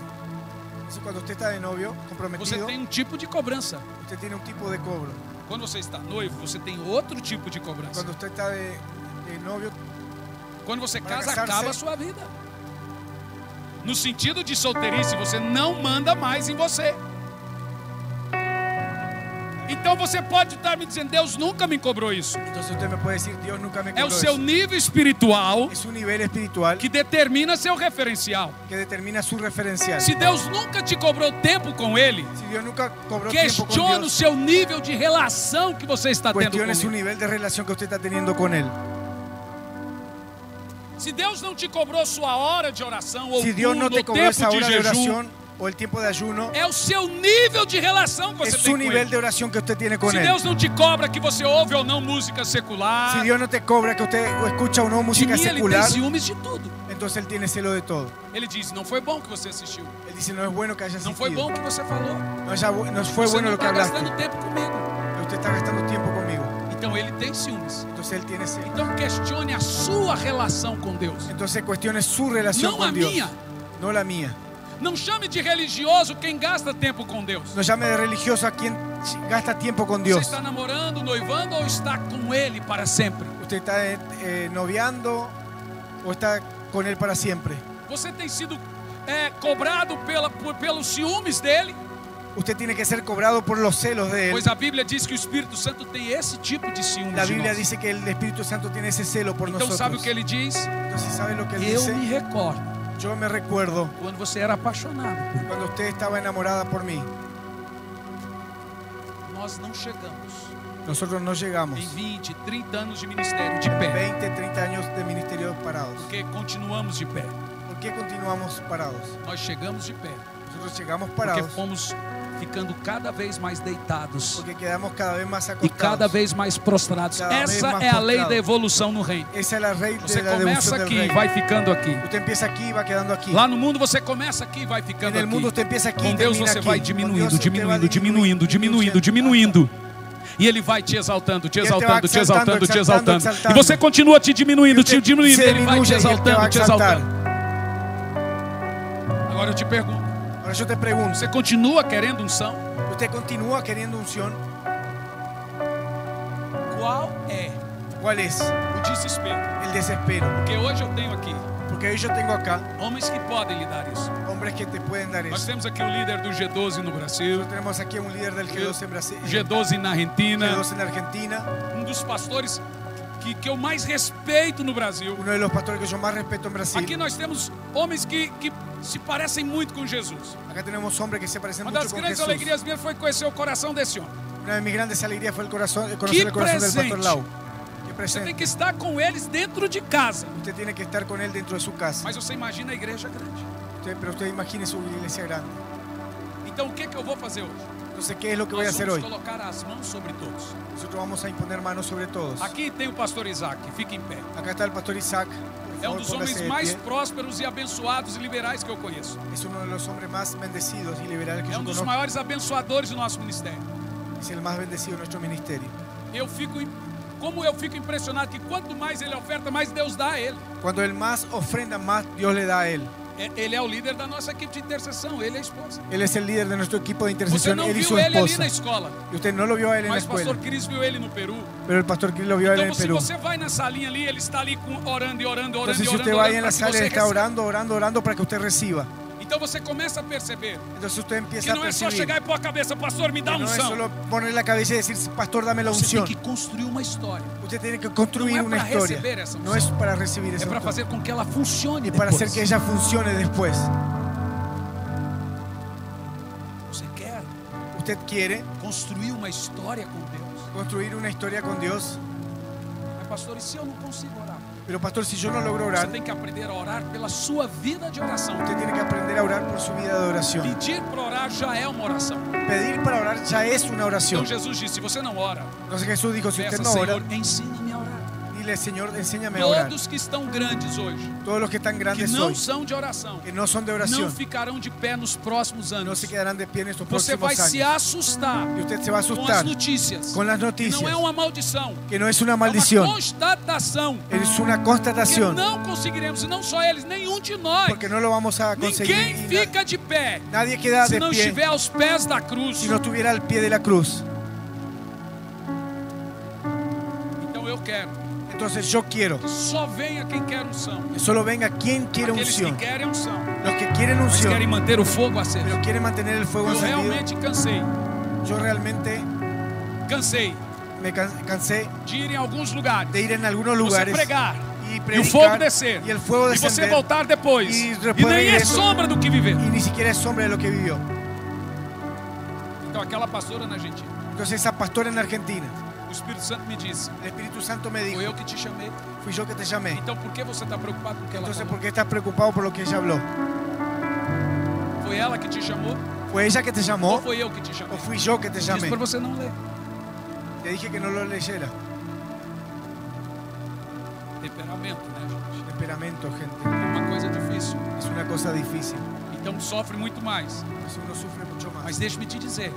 Entonces, cuando usted está de novio, você comprometido, tem tipo de cobrança. usted tiene un tipo de cobro. Quando você está noivo, você tem outro tipo de cobrança. Cuando usted está de novio, Quando você para casa, casarse, acaba a sua vida. No sentido de solteirice, você não manda mais em você. Então você pode estar me dizendo, Deus nunca me cobrou isso. entonces usted me puede decir, Dios nunca me É cobró o seu eso. nível espiritual Es un nivel espiritual que determina seu referencial. que determina su referencial. Se Deus nunca te cobrou tempo com Ele, Si Dios nunca cobró tiempo con questione o Dios, seu nível de relação que você está tendo com cuestione su Ele. nivel de relación que usted está teniendo con Él. Se Deus não te cobrou sua hora de oração ou Si Dios no culto, te ou cobró esa tempo de hora de jejum, oración o el tiempo de ayuno, é o seu nível de relação que você es tem su com nivel Ele. de oración que usted tiene con Se Él. Deus não te cobra que você ouve ou não música Si secular, Dios no te cobra que usted escucha o no de música mim Ele tem secular, ciúmes de tudo. entonces Él tiene celo de todo. Ele diz, não foi bom que você assistiu. Él dice, no es bueno que haya Não foi bom asistido. que você falou. No fue Você bueno não lo que está hablaste. gastando tempo comigo. Usted está gastando tiempo conmigo. Então Ele tem ciúmes. Entonces Él tiene celo. Então questione a sua relação com Deus. Entonces cuestione su relación Não con a Dios. minha. No la mía. Não chame de religioso quem gasta tempo com Deus. No llame de religioso a quien gasta tiempo con Você Dios. está namorando, noivando ou está com Ele para sempre? Usted está noviando o está con Él para siempre. Você tem sido cobrado pelos ciúmes dele? Usted tiene que ser cobrado por los celos de Él. Pois a Bíblia diz que o Espírito Santo tem esse tipo de ciúmes La de Biblia nós. dice que el Espíritu Santo tiene ese celo por Então nosotros. sabe o que ele diz? Entonces, ¿sabe lo que Él Eu dice? me recordo Yo me recuerdo quando você era apaixonado por mim. cuando usted estaba enamorada por mí. Nós não chegamos Nosotros no llegamos. em 20, 30 anos de ministério de pé, 20, 30 años de ministerio parados. porque continuamos de pé. ¿Por qué continuamos parados? Nós chegamos de pé Nosotros llegamos porque parados fomos ficando cada vez mais deitados porque quedamos cada vez más e acostados. cada vez mais prostrados. Cada vez Essa mais é a lei prostrados. da evolução no reino. Esa es la ley Você de la começa devoción del aqui, reino. vai ficando aqui. Usted empieza aquí y va quedando aquí. Lá no mundo você começa aqui e vai ficando En el mundo aqui. usted empieza aquí Com y Deus termina você aquí. vai Con diminuindo, Dios usted va diminuindo, diminuindo, diminuindo, diminuindo. E Ele vai te exaltando, te E ele te vai exaltando, te exaltando, te exaltando, exaltando. exaltando. E você continua te diminuindo, Y usted te diminuindo. se Ele vai te disminuye y él te va exaltando, a te exaltar. exaltando. Agora eu te pergunto, Ahora yo te pregunto, você continua querendo unção? ¿usted continúa queriendo unción? Qual é ¿Cuál es? o desespero? El desespero. Porque hoje eu tenho aqui Porque hoy yo tengo acá homens que podem lhe dar isso. hombres que te pueden dar Nós eso. temos aqui o líder do G12 no Brasil, Nosotros tenemos aquí a un líder del G12 en Brasil, G12 na Argentina, G12 en Argentina, dos pastores que eu mais respeito no Brasil. uno de los pastores que yo más respeto en Brasil. Aqui nós temos homens que se parecem muito com Jesus. Acá tenemos hombres que se parecen Uma mucho das con grandes Jesús. alegrias minhas foi conhecer o coração desse homem. Una de mis grandes alegrías fue conocer el Qué corazón del pastor presente. Lau. Qué Você tem presente. que estar com eles dentro de casa. Usted tiene que estar con él dentro de su casa. Mas você imagina a igreja grande. Pero usted imagine su iglesia grande. Então o que eu vou fazer hoje? Entonces, ¿qué es lo que voy a Nós hacer vamos hoy? colocar as mãos sobre todos. Nosotros vamos a imponer manos sobre todos. Aqui tem o pastor Isaac, fica em pé. Acá está el pastor Isaac. Por É um favor, dos póngase homens de mais pie. prósperos e abençoados e liberais que eu conheço. Es uno de los hombres más bendecidos y liberales que É yo um dos conozco. maiores abençoadores do nosso ministério. Es el más bendecido de nuestro ministerio. Como eu fico impressionado que quanto mais ele oferta, mais Deus dá a ele. Cuando él más ofrenda, más Dios le da a él. Ele é o líder da nossa equipe de intercessão, ele é a esposa. Él es el líder de nuestro equipo de Você intercesión, não él y viu su ele ali esposa. na escola, Y usted no lo vio a él en la mas o escuela, pastor Cris viu ele no Peru. pero el pastor Chris lo vio a él en Então, el se Perú. você vai na salinha ali, ele está ali orando e orando, orando Entonces, e si usted orando, va ahí en orando la para que sala, você él está receba. orando, orando, orando para que usted reciba. Então você começa a perceber Entonces usted que empieza a não é só percibir. chegar e pôr a cabeça, pastor, me dá Que no es unção. solo poner la cabeza y decir, pastor, dame la Você tem unción. que construir uma história. Usted tiene que construir No es una para historia. receber esa unción. No es para recibir É esa para unción. fazer com que ela funcione Y para depois. hacer que ella funcione después. Você quer Usted quiere construir uma história com Deus. construir una historia con Dios. Mas pastor, e se eu não consigo orar? Pero pastor, si yo no logro Você orar, tem que aprender a orar pela sua vida de oração. usted tiene que aprender a orar por su vida de oración. Pedir para orar já é uma oração. Pedir para orar ya es una Então oración. Jesus disse, se você não ora, Entonces Jesús dijo, si peça, usted no ora, Senhor, ensina-me a orar. dile, Señor, enséñame a orar. Todos que estão grandes hoje, Todos los que están que grandes não hoy, são de oração, que no son de não oración, ficarão de pé nos próximos no anos. se quedarán de pie en estos Você vai próximos se años. assustar Y usted se va a com as asustar notícias. con las Que noticias, não é uma maldição, que no es una é uma maldición, constatação. es una Que constatación, não conseguiremos, e não só eles, nenhum de nós. porque no lo vamos a conseguir. Ninguém Y fica de pé nadie queda se de não pie estiver aos pés da cruz. si no estuviera al pie de la cruz. quero Entonces yo quiero que só venha quem quer unção. que solo venga quien quiere Aqueles que unción. querem unção, Los que quieren mas querem unción, manter o fogo aceso. pero quieren mantener el fuego Eu encendido. realmente cansei Me cansé de ir em alguns lugares, de ir en algunos você lugares pregar y e o fogo predicar descer, y el fuego e você descender voltar depois, e e depois nem é regresso. sombra do que viveu. y ni siquiera es sombra de lo que vivió. Então aquela pastora na Argentina, Entonces esa pastora en Argentina, o Espírito Santo me disse: el Espíritu Santo me dijo, foi eu que te chamei. fui yo que te llamé. Então por que você está preocupado com o que ela Entonces, falou? ¿por qué estás preocupado por lo que ella habló? Foi ela que te chamou ¿Fue ella que te ou llamó foi eu que te chamei? o fui yo que te Disse llamé? para você não ler. Te dije que no lo leyera. Temperamento, né, gente? Temperamento, gente. É uma coisa difícil. Es una cosa difícil. Então sofre muito mais. Entonces uno sufre mucho más. Mas deixe-me te dizer,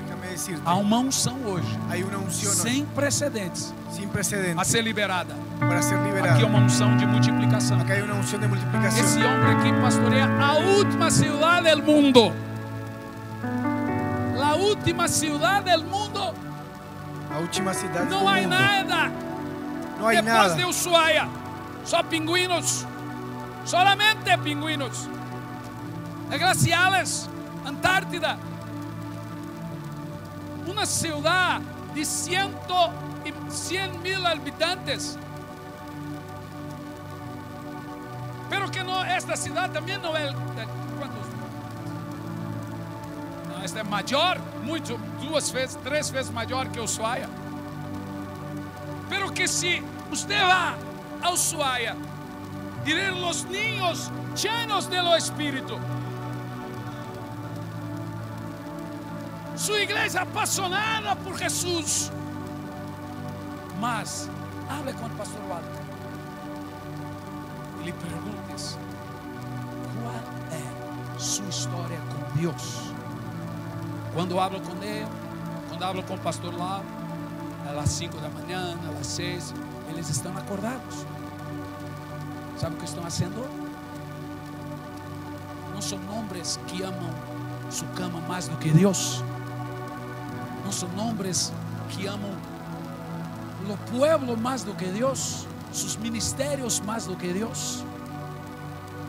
Déjame decirte, há uma unção hoje hay una unción hoy, sem precedentes sin a precedentes ser liberada. para ser Aqui é liberada. uma unção de multiplicação. Acá hay una unción de Esse multiplicación. homem aqui pastoreia a última cidade do mundo. A última cidade do mundo. La última ciudad Não del há mundo. nada. No hay Depois nada. de Ushuaia, só pinguinos. Solamente pinguinos. Glaciales, Antártida. Uma cidade de 100.000 habitantes. Pero que no, esta cidade também não é. Quantos? Não, esta é maior, muito, 2 vezes, 3 vezes maior que Ushuaia. Pero que se usted va a Ushuaia, diré los niños llenos de lo Espíritu. Su iglesia apasionada por Jesús. Mas, hable con el pastor Walter y le preguntes, ¿cuál es su historia con Dios? Cuando hablo con él, cuando hablo con el pastor Lau, a las 5 da manhã, a las 6, eles estão acordados. ¿Sabe o que estão haciendo? Não são hombres que amam su cama mais do que Deus. Não são hombres que amam o pueblo mais do que Deus, sus ministérios mais do que Deus.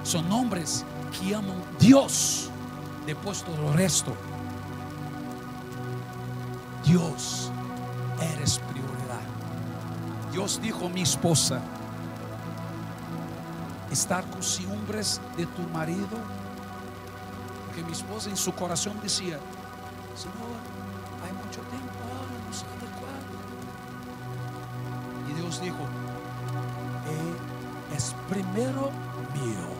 São hombres que amam Deus depois todo o resto. Deus, eres prioridade. Deus dijo a minha esposa: estar com ciúmes de tu marido, porque minha esposa em seu coração dizia: Senhor, há muito tempo, ahora não sei de quando. E Deus dijo: é primeiro meu,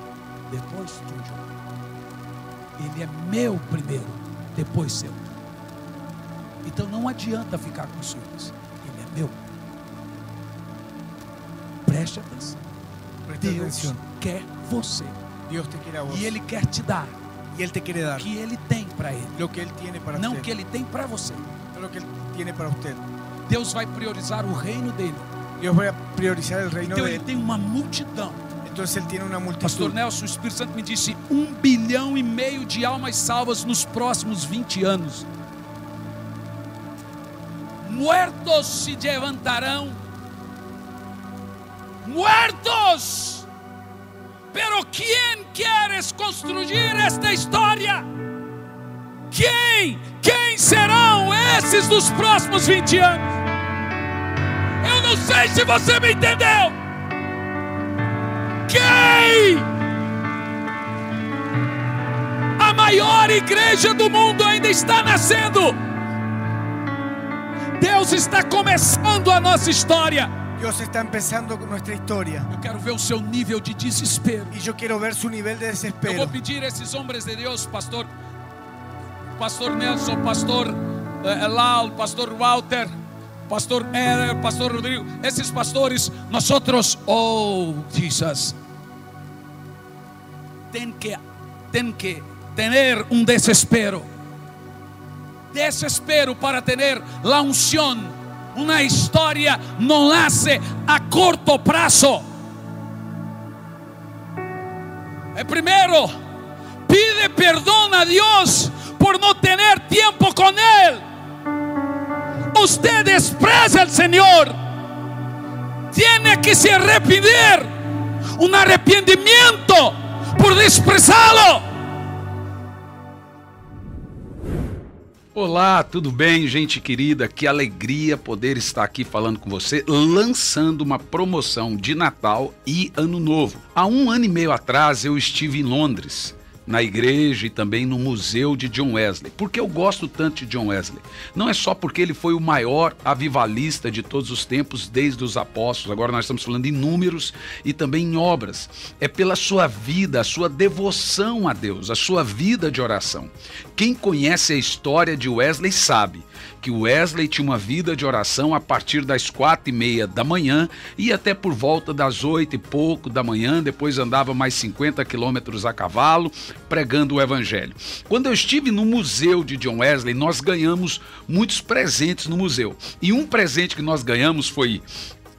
depois tuyo. Ele é meu primeiro, depois seu. Então não adianta ficar com ciúmes. Ele é meu. Preste atenção. Deus quer você. Dios te quiere a vos. E Ele quer te dar Y Él te quiere dar o que Ele tem para Ele. lo que Él tiene para Não o usted. que Ele tem para você. No lo que Él tiene para usted. Deus vai priorizar o reino dele. Dios va a priorizar el reino Então de Ele Él. tem uma multidão. Entonces Él tiene una Pastor multitud. Nelson, o Espírito Santo me disse 1,5 bilhão de almas salvas nos próximos 20 anos. Muertos se levantarão. Muertos. Pero ¿quién quieres construir esta história? Quem serão esses dos próximos 20 anos? Eu não sei se você me entendeu. Quem? A maior igreja do mundo ainda está nascendo. Deus está começando a nossa história. Dios está empezando con nuestra historia. Eu quero ver o seu nível de desespero. Y yo quiero ver su nivel de Eu desespero. vou pedir a esses homens de Deus, pastor Nelson, pastor Lau, pastor Walter, pastor Éder, pastor Rodrigo, esses pastores, nosotros, oh Jesus, tem que tener um desespero para ter la unción. Uma história não nasce a corto prazo. Primeiro, pide perdão a Deus por não ter tempo com Ele. Usted despreza al Señor. tiene que se arrepender, un arrepentimiento por desprezá-lo. Olá, tudo bem, gente querida? Que alegria poder estar aqui falando com você, lançando uma promoção de Natal e Ano Novo. Há 1 ano e meio atrás eu estive em Londres, na igreja e também no museu de John Wesley. Por que eu gosto tanto de John Wesley? Não é só porque ele foi o maior avivalista de todos os tempos, desde os apóstolos, agora nós estamos falando em números e também em obras. É pela sua vida, a sua devoção a Deus, a sua vida de oração. Quem conhece a história de Wesley sabe que Wesley tinha uma vida de oração a partir das 4h30 da manhã e até por volta das 8 e pouco da manhã, depois andava mais 50 quilômetros a cavalo, pregando o evangelho. Quando eu estive no museu de John Wesley, nós ganhamos muitos presentes no museu. E um presente que nós ganhamos foi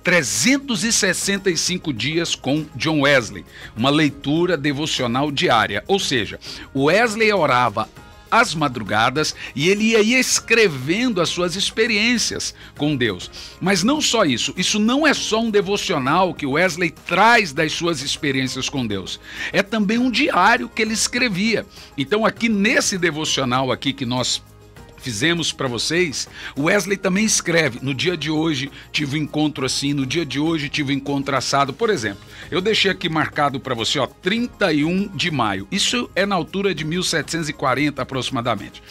365 dias com John Wesley, uma leitura devocional diária. Ou seja, Wesley orava às madrugadas e ele ia escrevendo as suas experiências com Deus. Mas não só isso, isso não é só um devocional que Wesley traz das suas experiências com Deus, é também um diário que ele escrevia. Então aqui nesse devocional aqui que nós fizemos para vocês, Wesley também escreve: no dia de hoje tive um encontro assim, no dia de hoje tive um encontro assado. Por exemplo, eu deixei aqui marcado para você, ó, 31 de maio. Isso é na altura de 1740 aproximadamente.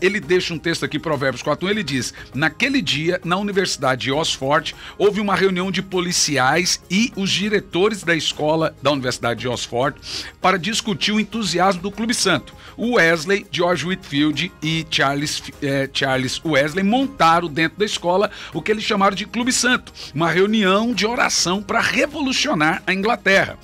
Ele deixa um texto aqui, Provérbios 4:1, ele diz: naquele dia, na Universidade de Oxford, houve uma reunião de policiais e os diretores da escola da Universidade de Oxford para discutir o entusiasmo do Clube Santo. O Wesley, George Whitefield e Charles Wesley montaram dentro da escola o que eles chamaram de Clube Santo, uma reunião de oração para revolucionar a Inglaterra.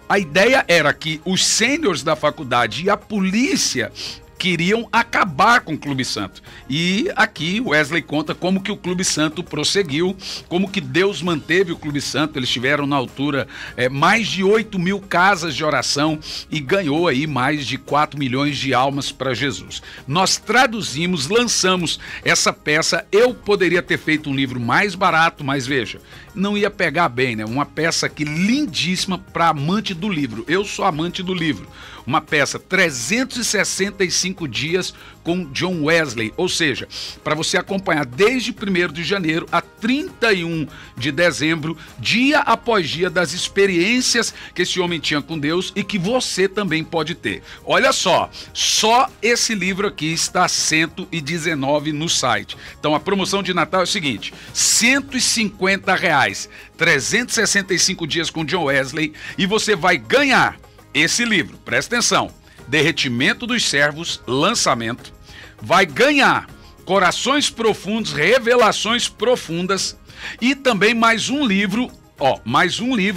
A ideia era que os sêniores da faculdade e a polícia queriam acabar com o Clube Santo. E aqui Wesley conta como que o Clube Santo prosseguiu, como que Deus manteve o Clube Santo. Eles tiveram na altura mais de 8.000 casas de oração e ganhou aí mais de 4 milhões de almas para Jesus. Nós traduzimos, lançamos essa peça. Eu poderia ter feito um livro mais barato, mas veja, não ia pegar bem, né? Uma peça aqui lindíssima para amante do livro. Eu sou amante do livro. Uma peça 365 dias com John Wesley, ou seja, para você acompanhar desde 1º de janeiro a 31 de dezembro, dia após dia, das experiências que esse homem tinha com Deus e que você também pode ter. Olha só esse livro aqui está a R$119 no site. Então a promoção de Natal é o seguinte: R$150, 365 dias com John Wesley, e você vai ganhar esse livro, presta atenção: Derretimento dos Servos, lançamento. Vai ganhar Corações Profundos, Revelações Profundas, e também mais um livro,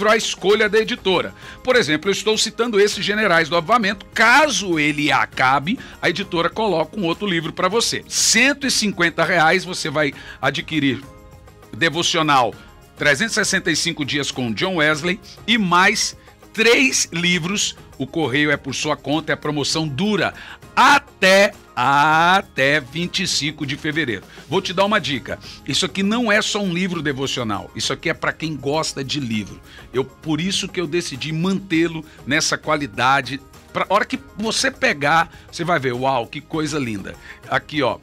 a escolha da editora. Por exemplo, eu estou citando esse Generais do Avivamento. Caso ele acabe, a editora coloca um outro livro para você. R$150 você vai adquirir devocional 365 dias com John Wesley e mais 3 livros. O correio é por sua conta, a promoção dura até 25 de fevereiro. Vou te dar uma dica: isso aqui não é só um livro devocional, isso aqui é para quem gosta de livro. Por isso que eu decidi mantê-lo nessa qualidade. Pra hora que você pegar, você vai ver, uau, que coisa linda. Aqui, ó,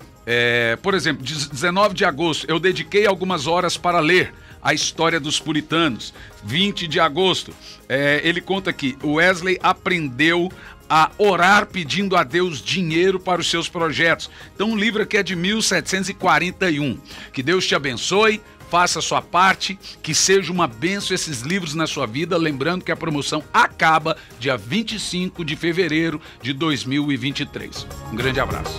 por exemplo, 19 de agosto, eu dediquei algumas horas para ler a história dos puritanos. 20 de agosto, ele conta que Wesley aprendeu a orar pedindo a Deus dinheiro para os seus projetos. Então o livro aqui é de 1741. Que Deus te abençoe, faça a sua parte, que seja uma bênção esses livros na sua vida. Lembrando que a promoção acaba dia 25 de fevereiro de 2023. Um grande abraço.